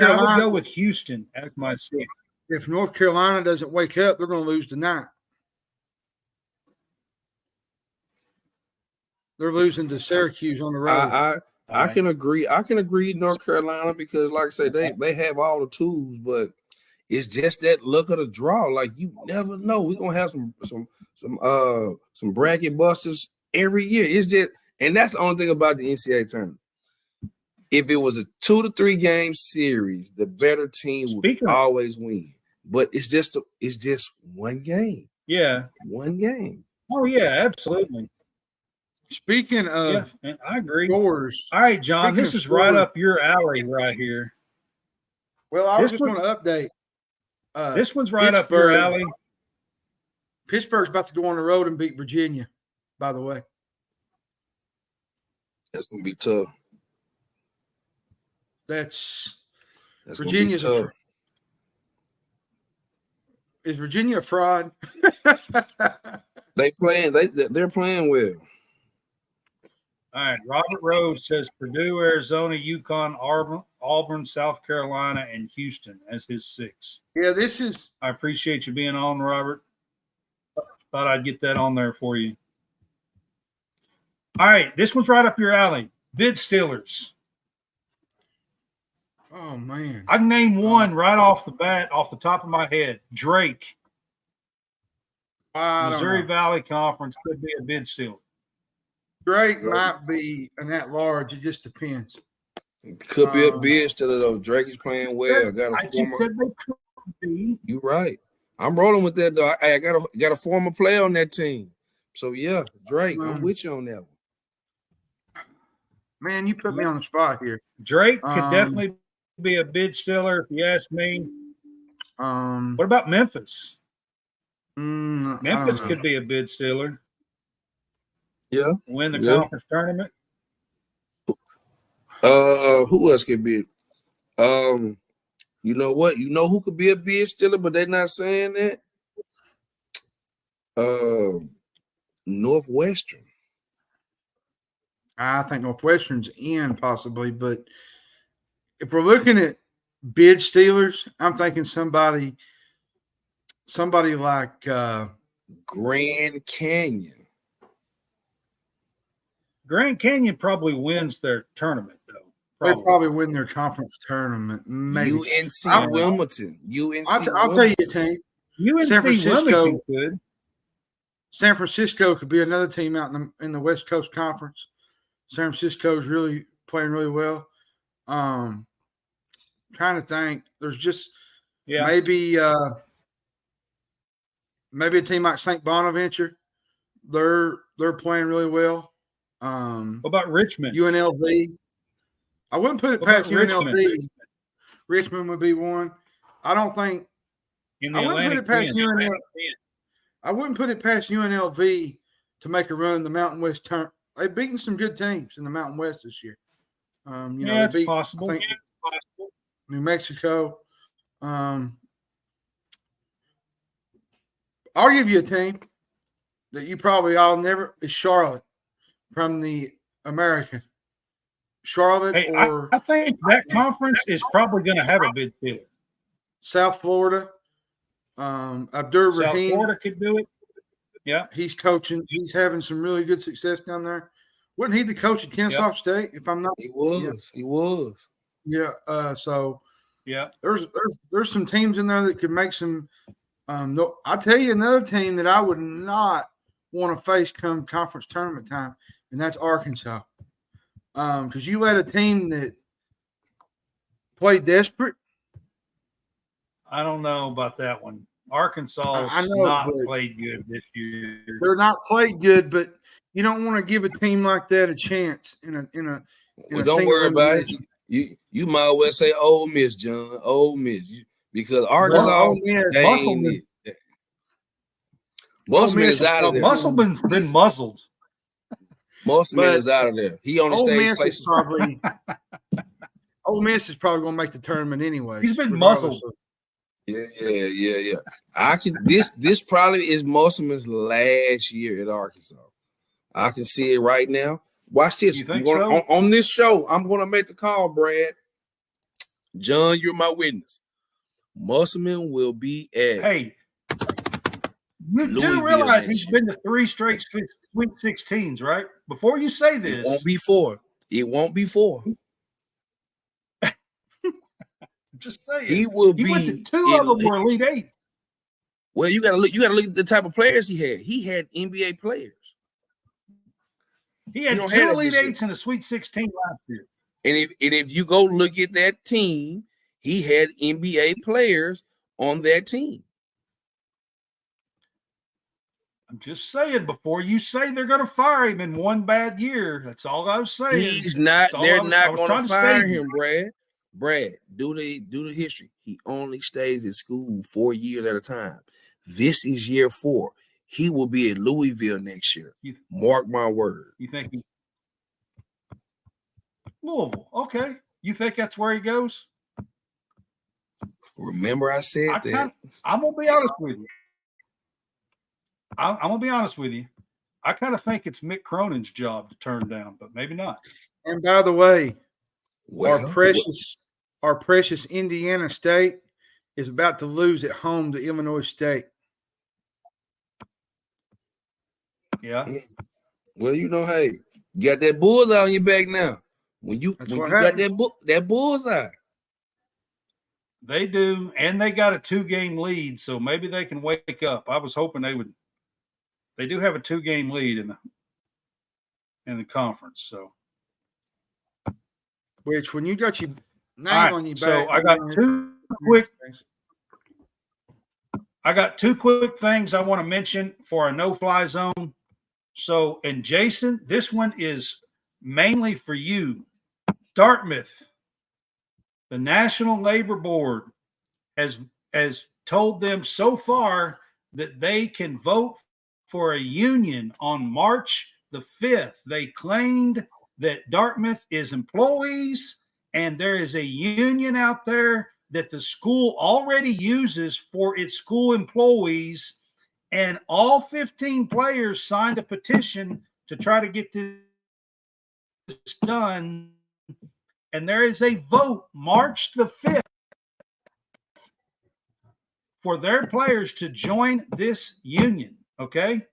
[SPEAKER 2] I would go with Houston as my 6.
[SPEAKER 1] If North Carolina doesn't wake up, they're going to lose tonight. They're losing to Syracuse on the road.
[SPEAKER 5] I can agree. I can agree North Carolina because, like I say, they have all the tools, but it's just that luck of the draw. Like you never know. We're gonna have some bracket busters every year. It's just, and that's the only thing about the NCAA tournament. If it was a 2 to 3 game series, the better team would always win. But it's just one game.
[SPEAKER 2] Yeah,
[SPEAKER 5] one game.
[SPEAKER 2] Oh yeah, absolutely.
[SPEAKER 1] Speaking of,
[SPEAKER 2] and I agree.
[SPEAKER 1] Scores.
[SPEAKER 2] All right, John, this is right up your alley right here.
[SPEAKER 1] Well, I was just going to update.
[SPEAKER 2] This one's right up your alley.
[SPEAKER 1] Pittsburgh's about to go on the road and beat Virginia, by the way.
[SPEAKER 5] That's going to be tough.
[SPEAKER 1] That's
[SPEAKER 5] That's
[SPEAKER 1] Virginia's
[SPEAKER 5] gonna be tough.
[SPEAKER 1] Is Virginia a fraud?
[SPEAKER 5] They're playing well.
[SPEAKER 2] All right. Robert Rhodes says Purdue, Arizona, UConn, Auburn, South Carolina, and Houston as his 6.
[SPEAKER 1] Yeah, this is.
[SPEAKER 2] I appreciate you being on, Robert. Thought I'd get that on there for you. All right. This one's right up your alley. Bid Steelers.
[SPEAKER 1] Oh man,
[SPEAKER 2] I can name one right off the bat, off the top of my head. Drake,
[SPEAKER 1] I don't
[SPEAKER 2] Missouri
[SPEAKER 1] know.
[SPEAKER 2] Valley Conference could be a bid stealer.
[SPEAKER 1] Drake might be an at-large. It just depends.
[SPEAKER 5] Could be a bid still though. Drake is playing well.
[SPEAKER 2] I just said they could be.
[SPEAKER 5] You right. I'm rolling with that though. I got a former player on that team. So yeah, Drake, I'm with you on that one.
[SPEAKER 1] Man, you put me on the spot here.
[SPEAKER 2] Drake could definitely be a bid stealer if you ask me. What about Memphis? Memphis could be a bid stealer.
[SPEAKER 5] Yeah.
[SPEAKER 2] Win the conference tournament.
[SPEAKER 5] Who else could be? You know what? You know who could be a bid stealer, but they're not saying that? Northwestern.
[SPEAKER 1] I think Northwestern's in possibly, but if we're looking at bid stealers, I'm thinking somebody like
[SPEAKER 5] Grand Canyon.
[SPEAKER 2] Grand Canyon probably wins their tournament, though.
[SPEAKER 1] They probably win their conference tournament. Maybe.
[SPEAKER 5] UNC Wilmington.
[SPEAKER 1] I'll tell you a team.
[SPEAKER 2] UNC
[SPEAKER 1] San Francisco.
[SPEAKER 2] Could.
[SPEAKER 1] San Francisco could be another team out in the West Coast Conference. San Francisco is really playing really well. Trying to think. There's just maybe a team like St. Bonaventure. They're playing really well.
[SPEAKER 2] What about Richmond?
[SPEAKER 1] UNLV. I wouldn't put it past UNLV. Richmond would be one. I don't think. I wouldn't put it past UNLV. I wouldn't put it past UNLV to make a run in the Mountain West tournament. They've beaten some good teams in the Mountain West this year.
[SPEAKER 2] It's possible.
[SPEAKER 1] I think, New Mexico. I'll give you a team that you probably all never is Charlotte from the American. Charlotte
[SPEAKER 2] I think that conference is probably going to have a bid stealer.
[SPEAKER 1] South Florida. Abdur Rahim.
[SPEAKER 2] South Florida could do it. Yeah.
[SPEAKER 1] He's coaching. He's having some really good success down there. Wasn't he the coach at Kennesaw State, if I'm not?
[SPEAKER 5] He was.
[SPEAKER 1] Yeah.
[SPEAKER 5] He was.
[SPEAKER 1] Yeah. So
[SPEAKER 2] yeah,
[SPEAKER 1] there's some teams in there that could make some. I'll tell you another team that I would not want to face come conference tournament time, and that's Arkansas. Because you let a team that played desperate.
[SPEAKER 2] I don't know about that one. Arkansas not played good this year.
[SPEAKER 1] They're not played good, but you don't want to give a team like that a chance in a
[SPEAKER 5] don't worry about it. You might well say Ole Miss, John. Ole Miss. Because Arkansas ain't it. Musselman is out of there.
[SPEAKER 2] Musselman's been muzzled.
[SPEAKER 5] Musselman is out of there. He only stays places.
[SPEAKER 1] Ole Miss is probably going to make the tournament anyway.
[SPEAKER 2] He's been muzzled.
[SPEAKER 5] Yeah. This probably is Musselman's last year at Arkansas. I can see it right now. Watch this.
[SPEAKER 2] You think so?
[SPEAKER 5] On this show, I'm going to make the call, Brad. John, you're my witness. Musselman will be at.
[SPEAKER 2] Hey, you do realize he's been to 3 straight Sweet 16s, right? Before you say this,
[SPEAKER 5] it won't be 4. It won't be 4.
[SPEAKER 2] Just saying.
[SPEAKER 5] He went
[SPEAKER 2] to 2 of them were Elite 8.
[SPEAKER 5] Well, you gotta look at the type of players he had. He had NBA players.
[SPEAKER 2] He had 2 Elite 8s in a Sweet 16 last year.
[SPEAKER 5] And if you go look at that team, he had NBA players on that team.
[SPEAKER 2] I'm just saying, before you say they're going to fire him in one bad year, that's all I was saying.
[SPEAKER 5] He's not. They're not going to fire him, Brad. Brad, do the history. He only stays at school 4 years at a time. This is year 4. He will be at Louisville next year. Mark my word.
[SPEAKER 2] You think Louisville? Okay. You think that's where he goes?
[SPEAKER 5] Remember, I said that.
[SPEAKER 2] I'm gonna be honest with you. I'm gonna be honest with you. I kind of think it's Mick Cronin's job to turn down, but maybe not.
[SPEAKER 1] And by the way,
[SPEAKER 5] Well,
[SPEAKER 1] our precious Indiana State is about to lose at home to Illinois State.
[SPEAKER 2] Yeah.
[SPEAKER 5] Well, you know, hey, you got that bullseye on your back now. When you
[SPEAKER 1] That's
[SPEAKER 5] got
[SPEAKER 1] what happened.
[SPEAKER 5] that bullseye.
[SPEAKER 2] They do, and they got a 2-game lead, so maybe they can wake up. I was hoping they would. They do have a 2-game lead in the conference, so.
[SPEAKER 1] Which, when you got your name
[SPEAKER 2] All right,
[SPEAKER 1] on your back,
[SPEAKER 2] so I got two quick things I want to mention for a no-fly zone. So, and Jason, this one is mainly for you. Dartmouth, the National Labor Board has told them so far that they can vote for a union on March the 5th. They claimed that Dartmouth is employees, and there is a union out there that the school already uses for its school employees, and all 15 players signed a petition to try to get this done. And there is a vote March the 5th for their players to join this union, okay,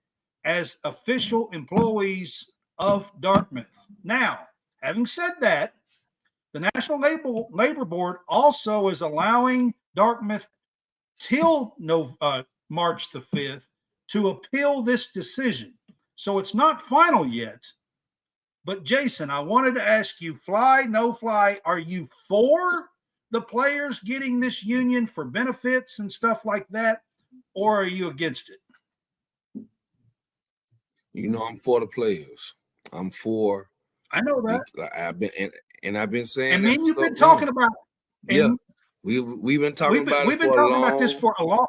[SPEAKER 2] as official employees of Dartmouth. Now, having said that, the National Labor Board also is allowing Dartmouth till March the 5th to appeal this decision. So it's not final yet. But Jason, I wanted to ask you, fly, no fly, are you for the players getting this union for benefits and stuff like that, or are you against it?
[SPEAKER 5] You know, I'm for the players. I'm for.
[SPEAKER 2] I know that.
[SPEAKER 5] I've been saying.
[SPEAKER 2] And
[SPEAKER 5] that
[SPEAKER 2] then you've been talking about.
[SPEAKER 5] Yeah, we've been talking about it. We've been talking about this
[SPEAKER 2] for a long.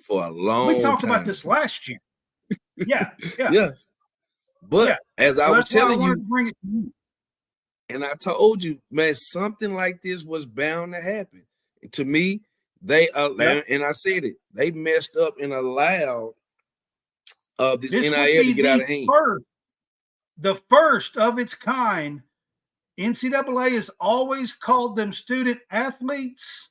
[SPEAKER 5] For a long.
[SPEAKER 2] We talked
[SPEAKER 5] time.
[SPEAKER 2] about this last year. Yeah.
[SPEAKER 5] But as I was telling you,
[SPEAKER 2] bring it to you,
[SPEAKER 5] and I told you, man, something like this was bound to happen. To me, they and I said it, they messed up and allowed this NIL to get out of hand.
[SPEAKER 2] The first of its kind. NCAA has always called them student athletes,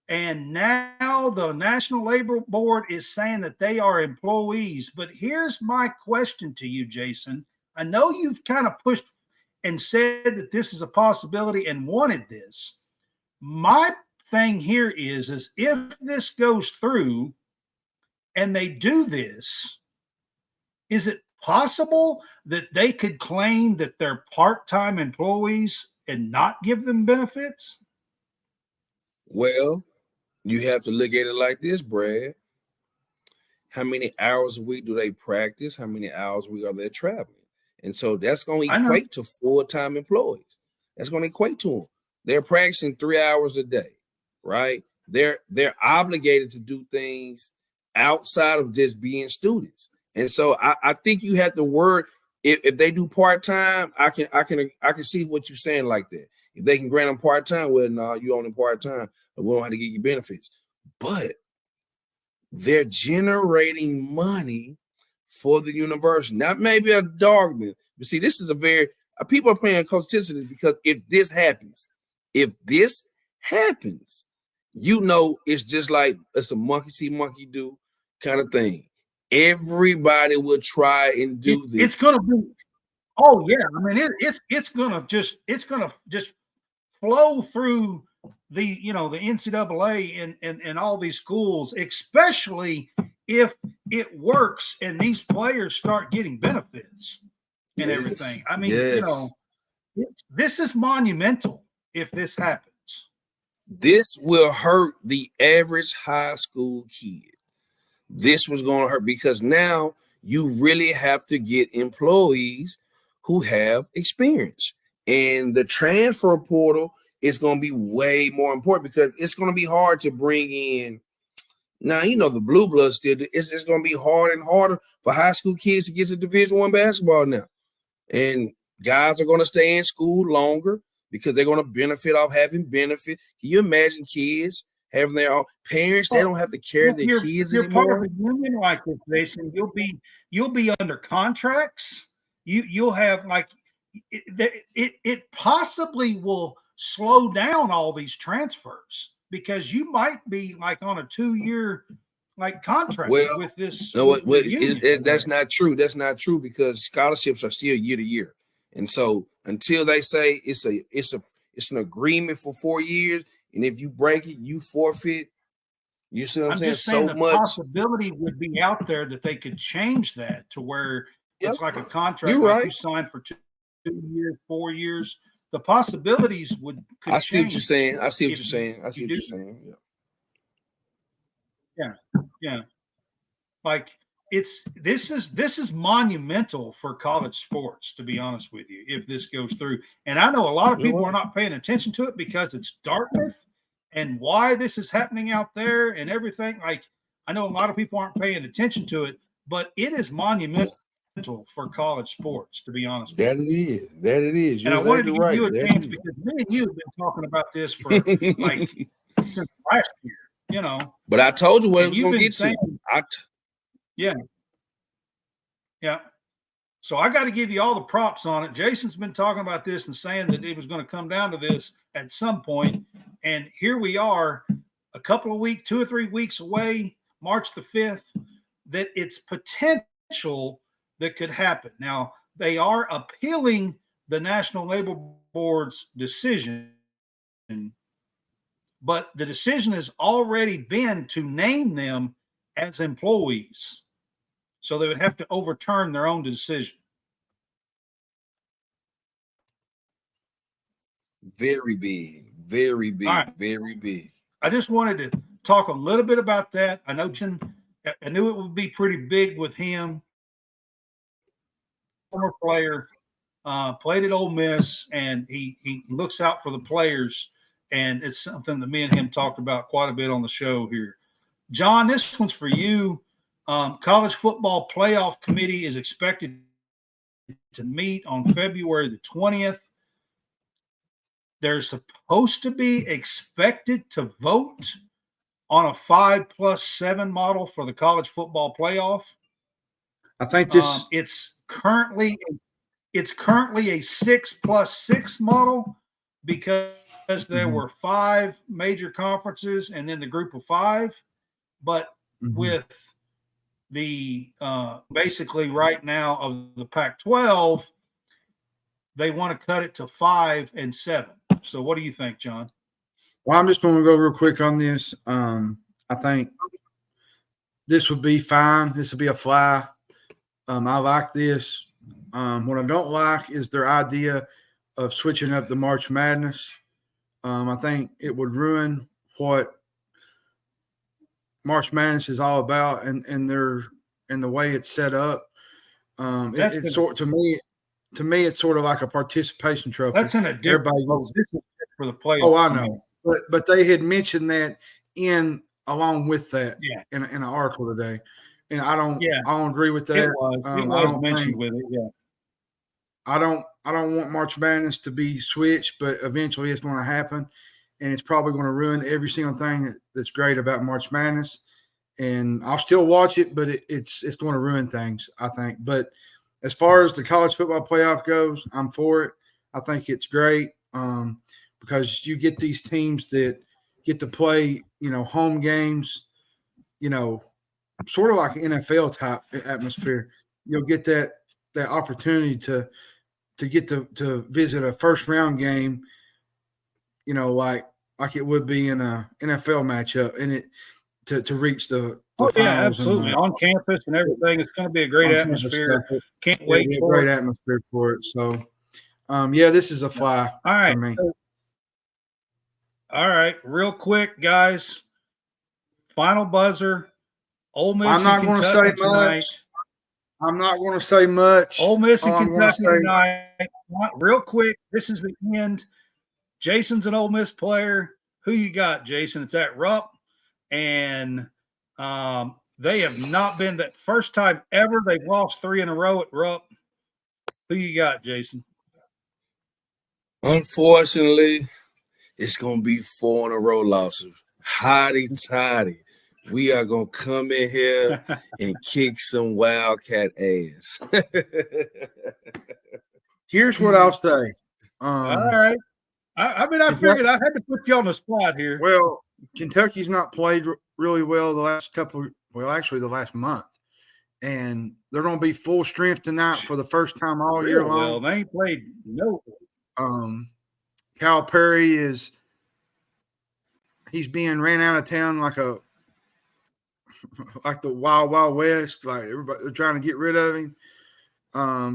[SPEAKER 2] and now the National Labor Board is saying that they are employees. But here's my question to you, Jason. I know you've kind of pushed and said that this is a possibility and wanted this. My thing here is if this goes through and they do this, is it possible that they could claim that they're part-time employees and not give them benefits?
[SPEAKER 5] Well, you have to look at it like this, Brad. How many hours a week do they practice? How many hours a week are they traveling? And so that's going to equate to full-time employees. That's going to equate to them. They're practicing 3 hours a day, right? They're obligated to do things outside of just being students. And so I think you have to work. If they do part-time, I can see what you're saying like that. If they can grant them part-time, well, no, you only part-time, but we don't have to give you benefits. But they're generating money for the university, not maybe a dogman. But see, this is people are paying close attention to this, because if this happens, you know, it's just like it's a monkey see, monkey do kind of thing. Everybody will try and do this.
[SPEAKER 2] It's going to be, oh yeah. I mean, it's going to just flow through the NCAA and all these schools, especially if it works and these players start getting benefits and everything. I mean, this is monumental if this happens.
[SPEAKER 5] This will hurt the average high school kid. This was going to hurt, because now you really have to get employees who have experience. And the transfer portal is going to be way more important, because it's going to be hard to bring in. Now, you know, the blue bloods still, it's just going to be harder and harder for high school kids to get to Division I basketball now. And guys are going to stay in school longer because they're going to benefit off having benefit. Can you imagine kids having their own parents? They don't have to carry their kids
[SPEAKER 2] you're
[SPEAKER 5] anymore.
[SPEAKER 2] Part of a union like this, Jason. You'll be under contracts. You'll have like it possibly will slow down all these transfers because you might be like on a 2-year like contract with this.
[SPEAKER 5] That's not true. That's not true because scholarships are still year to year, and so until they say it's an agreement for 4 years, and if you break it, you forfeit. You see what I'm saying?
[SPEAKER 2] Just saying
[SPEAKER 5] so
[SPEAKER 2] the
[SPEAKER 5] much
[SPEAKER 2] possibility would be out there that they could change that to where it's like a contract
[SPEAKER 5] You're
[SPEAKER 2] like
[SPEAKER 5] right.
[SPEAKER 2] you signed for 2 years, 4 years. The possibilities could
[SPEAKER 5] I see what
[SPEAKER 2] change
[SPEAKER 5] you're saying. I see what
[SPEAKER 2] if
[SPEAKER 5] you're saying. I see
[SPEAKER 2] you
[SPEAKER 5] what you're
[SPEAKER 2] do.
[SPEAKER 5] saying.
[SPEAKER 2] Yeah. Like this is monumental for college sports, to be honest with you, if this goes through. And I know a lot of people are not paying attention to it because it's Dartmouth and why this is happening out there and everything. Like I know a lot of people aren't paying attention to it, but it is monumental for college sports, to be honest with you.
[SPEAKER 5] That it is.
[SPEAKER 2] You're and I wanted to give you a chance because me and you have been talking about this for like since last year, you know.
[SPEAKER 5] But I told you what it was going to get
[SPEAKER 2] saying,
[SPEAKER 5] to.
[SPEAKER 2] Yeah. So I got to give you all the props on it. Jason's been talking about this and saying that it was going to come down to this at some point. And here we are a couple of weeks, 2 or 3 weeks away, March the 5th, that it's potential that could happen. Now, they are appealing the National Labor Board's decision, but the decision has already been to name them as employees. So they would have to overturn their own decision.
[SPEAKER 5] Very big, very big,
[SPEAKER 2] right.
[SPEAKER 5] Very big.
[SPEAKER 2] I just wanted to talk a little bit about that. I knew it would be pretty big with him. Former player, played at Ole Miss, and he looks out for the players, and it's something that me and him talked about quite a bit on the show here. John, this one's for you. College Football Playoff Committee is expected to meet on February the 20th. They're supposed to be expected to vote on a 5+7 model for the college football playoff.
[SPEAKER 1] I think this
[SPEAKER 2] it's currently a 6+6 model because there were 5 major conferences and then the group of 5, but with the basically right now of the Pac-12, they want to cut it to 5 and 7. So what do you think, John?
[SPEAKER 1] Well, I'm just going to go real quick on this. I think this would be fine. This would be a fly. I like this. What I don't like is their idea of switching up the March Madness. I think it would ruin what March Madness is all about and the way it's set up. It's sort to me, it's sort of like a participation trophy.
[SPEAKER 2] That's in a different for the playoff.
[SPEAKER 1] Oh, I know, but they had mentioned that along with that in an article today, and I don't agree with that.
[SPEAKER 2] It was mentioned with it. Yeah,
[SPEAKER 1] I don't want March Madness to be switched, but eventually it's going to happen, and it's probably going to ruin every single thing that's great about March Madness. And I'll still watch it, but it's going to ruin things, I think. But as far as the college football playoff goes, I'm for it. I think it's great because you get these teams that get to play, home games, sort of like an NFL type atmosphere. You'll get that opportunity to get to visit a first round game, like it would be in a NFL matchup, and it to reach the finals.
[SPEAKER 2] Absolutely, on campus and everything. It's going to be a great atmosphere. Can't wait for
[SPEAKER 1] great atmosphere for it. So, this is a fly for me.
[SPEAKER 2] All right, real quick, guys. Final buzzer. Ole Miss.
[SPEAKER 1] I'm not going to say much. I'm not going to say much.
[SPEAKER 2] Ole Miss and Kentucky tonight. Real quick, this is the end. Jason's an Ole Miss player. Who you got, Jason? It's at Rupp. And they have not been that first time ever. They've lost 3 in a row at Rupp. Who you got, Jason?
[SPEAKER 5] Unfortunately, it's gonna be 4 in a row losses. Hotty toddy. We are gonna come in here and kick some Wildcat ass.
[SPEAKER 1] Here's what I'll say.
[SPEAKER 2] All right. I mean, I figured I had to put you on the spot here.
[SPEAKER 1] Well, Kentucky's not played really well the last month. And they're going to be full strength tonight for the first time all year long.
[SPEAKER 2] Well, they ain't played no.
[SPEAKER 1] Cal Perry he's being ran out of town like the Wild Wild West. Like everybody, they're trying to get rid of him.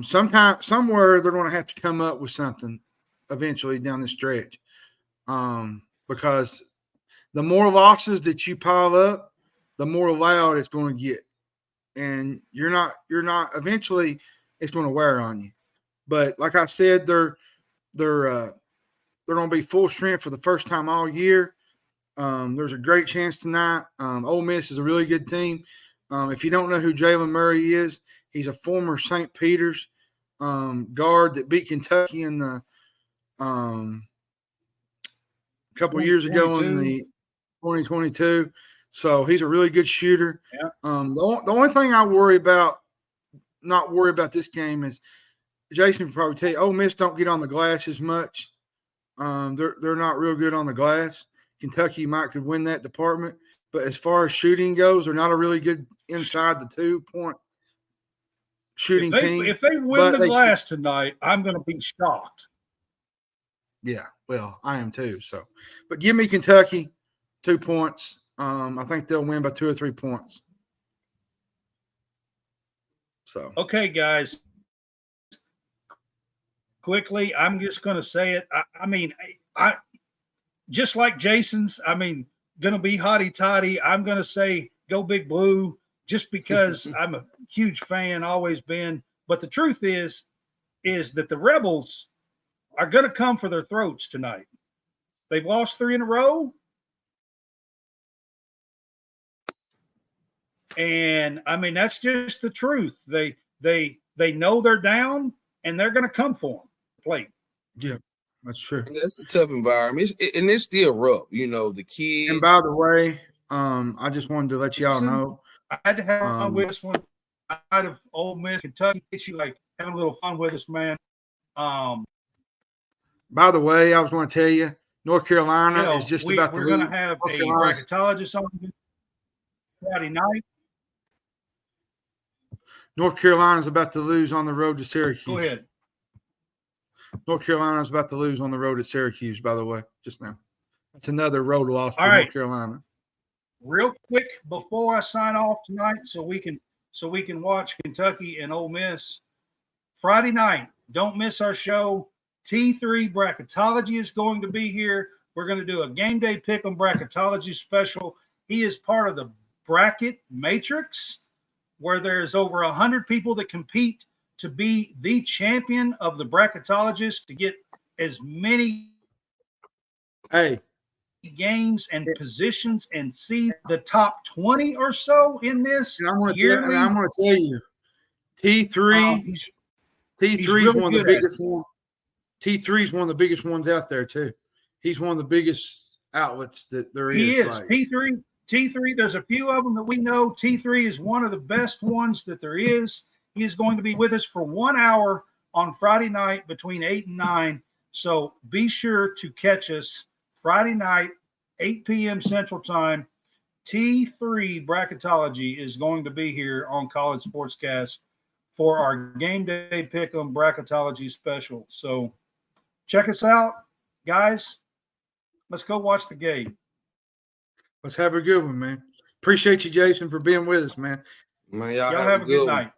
[SPEAKER 1] Somewhere they're going to have to come up with something eventually down the stretch. Because the more losses that you pile up, the more loud it's going to get. And you're not eventually it's going to wear on you. But like I said, they're going to be full strength for the first time all year. There's a great chance tonight. Ole Miss is a really good team. If you don't know who Jalen Murray is, he's a former St. Peter's guard that beat Kentucky in the couple years ago in the 2022. So he's a really good shooter.
[SPEAKER 2] Yeah.
[SPEAKER 1] The only thing I worry about this game is Jason would probably tell you, Ole Miss don't get on the glass as much. They're not real good on the glass. Kentucky could win that department, but as far as shooting goes, they're not a really good inside the 2-point shooting team.
[SPEAKER 2] If they win the glass tonight, I'm going to be shocked.
[SPEAKER 1] Yeah, well, I am too. So, but give me Kentucky 2 points. I think they'll win by 2 or 3 points. So,
[SPEAKER 2] okay, guys. Quickly, I'm just going to say it. I mean, just like Jason's, going to be hotty toddy. I'm going to say go Big Blue just because I'm a huge fan, always been. But the truth is that the Rebels are going to come for their throats tonight. They've lost 3 in a row. And that's just the truth. They know they're down and they're going to come for them. Play.
[SPEAKER 1] Yeah, that's true.
[SPEAKER 5] That's a tough environment, and it's still rough. The kids.
[SPEAKER 1] And by the way, I just wanted to let y'all know.
[SPEAKER 2] I had to have fun with this one. Out of Ole Miss, Kentucky, you like having a little fun with us, man.
[SPEAKER 1] By the way, I was going to tell you, North Carolina is just about to lose.
[SPEAKER 2] We're going to have a bracketologist on Friday night.
[SPEAKER 1] North Carolina's about to lose on the road to Syracuse.
[SPEAKER 2] Go ahead.
[SPEAKER 1] North Carolina's about to lose on the road at Syracuse, by the way, just now. That's another road loss for North Carolina.
[SPEAKER 2] Real quick before I sign off tonight so we can watch Kentucky and Ole Miss. Friday night, don't miss our show. T3 Bracketology is going to be here. We're going to do a game day pick on bracketology special. He is part of the bracket matrix where there's over 100 people that compete to be the champion of the bracketologist, to get as many games and positions and see the top 20 or so in this.
[SPEAKER 1] And I'm going to tell you, T3 is really one of the biggest ones. T3 is one of the biggest ones out there too. He's one of the biggest outlets that there is.
[SPEAKER 2] He is. T3, there's a few of them that we know. T3 is one of the best ones that there is. He is going to be with us for 1 hour on Friday night between 8 and 9. So be sure to catch us Friday night, 8 p.m. Central Time. T3 Bracketology is going to be here on College SportsCast for our game day pick on bracketology special. So check us out, guys. Let's go watch the game.
[SPEAKER 1] Let's have a good one, man. Appreciate you, Jason, for being with us, man.
[SPEAKER 5] Man, y'all
[SPEAKER 2] have a good night.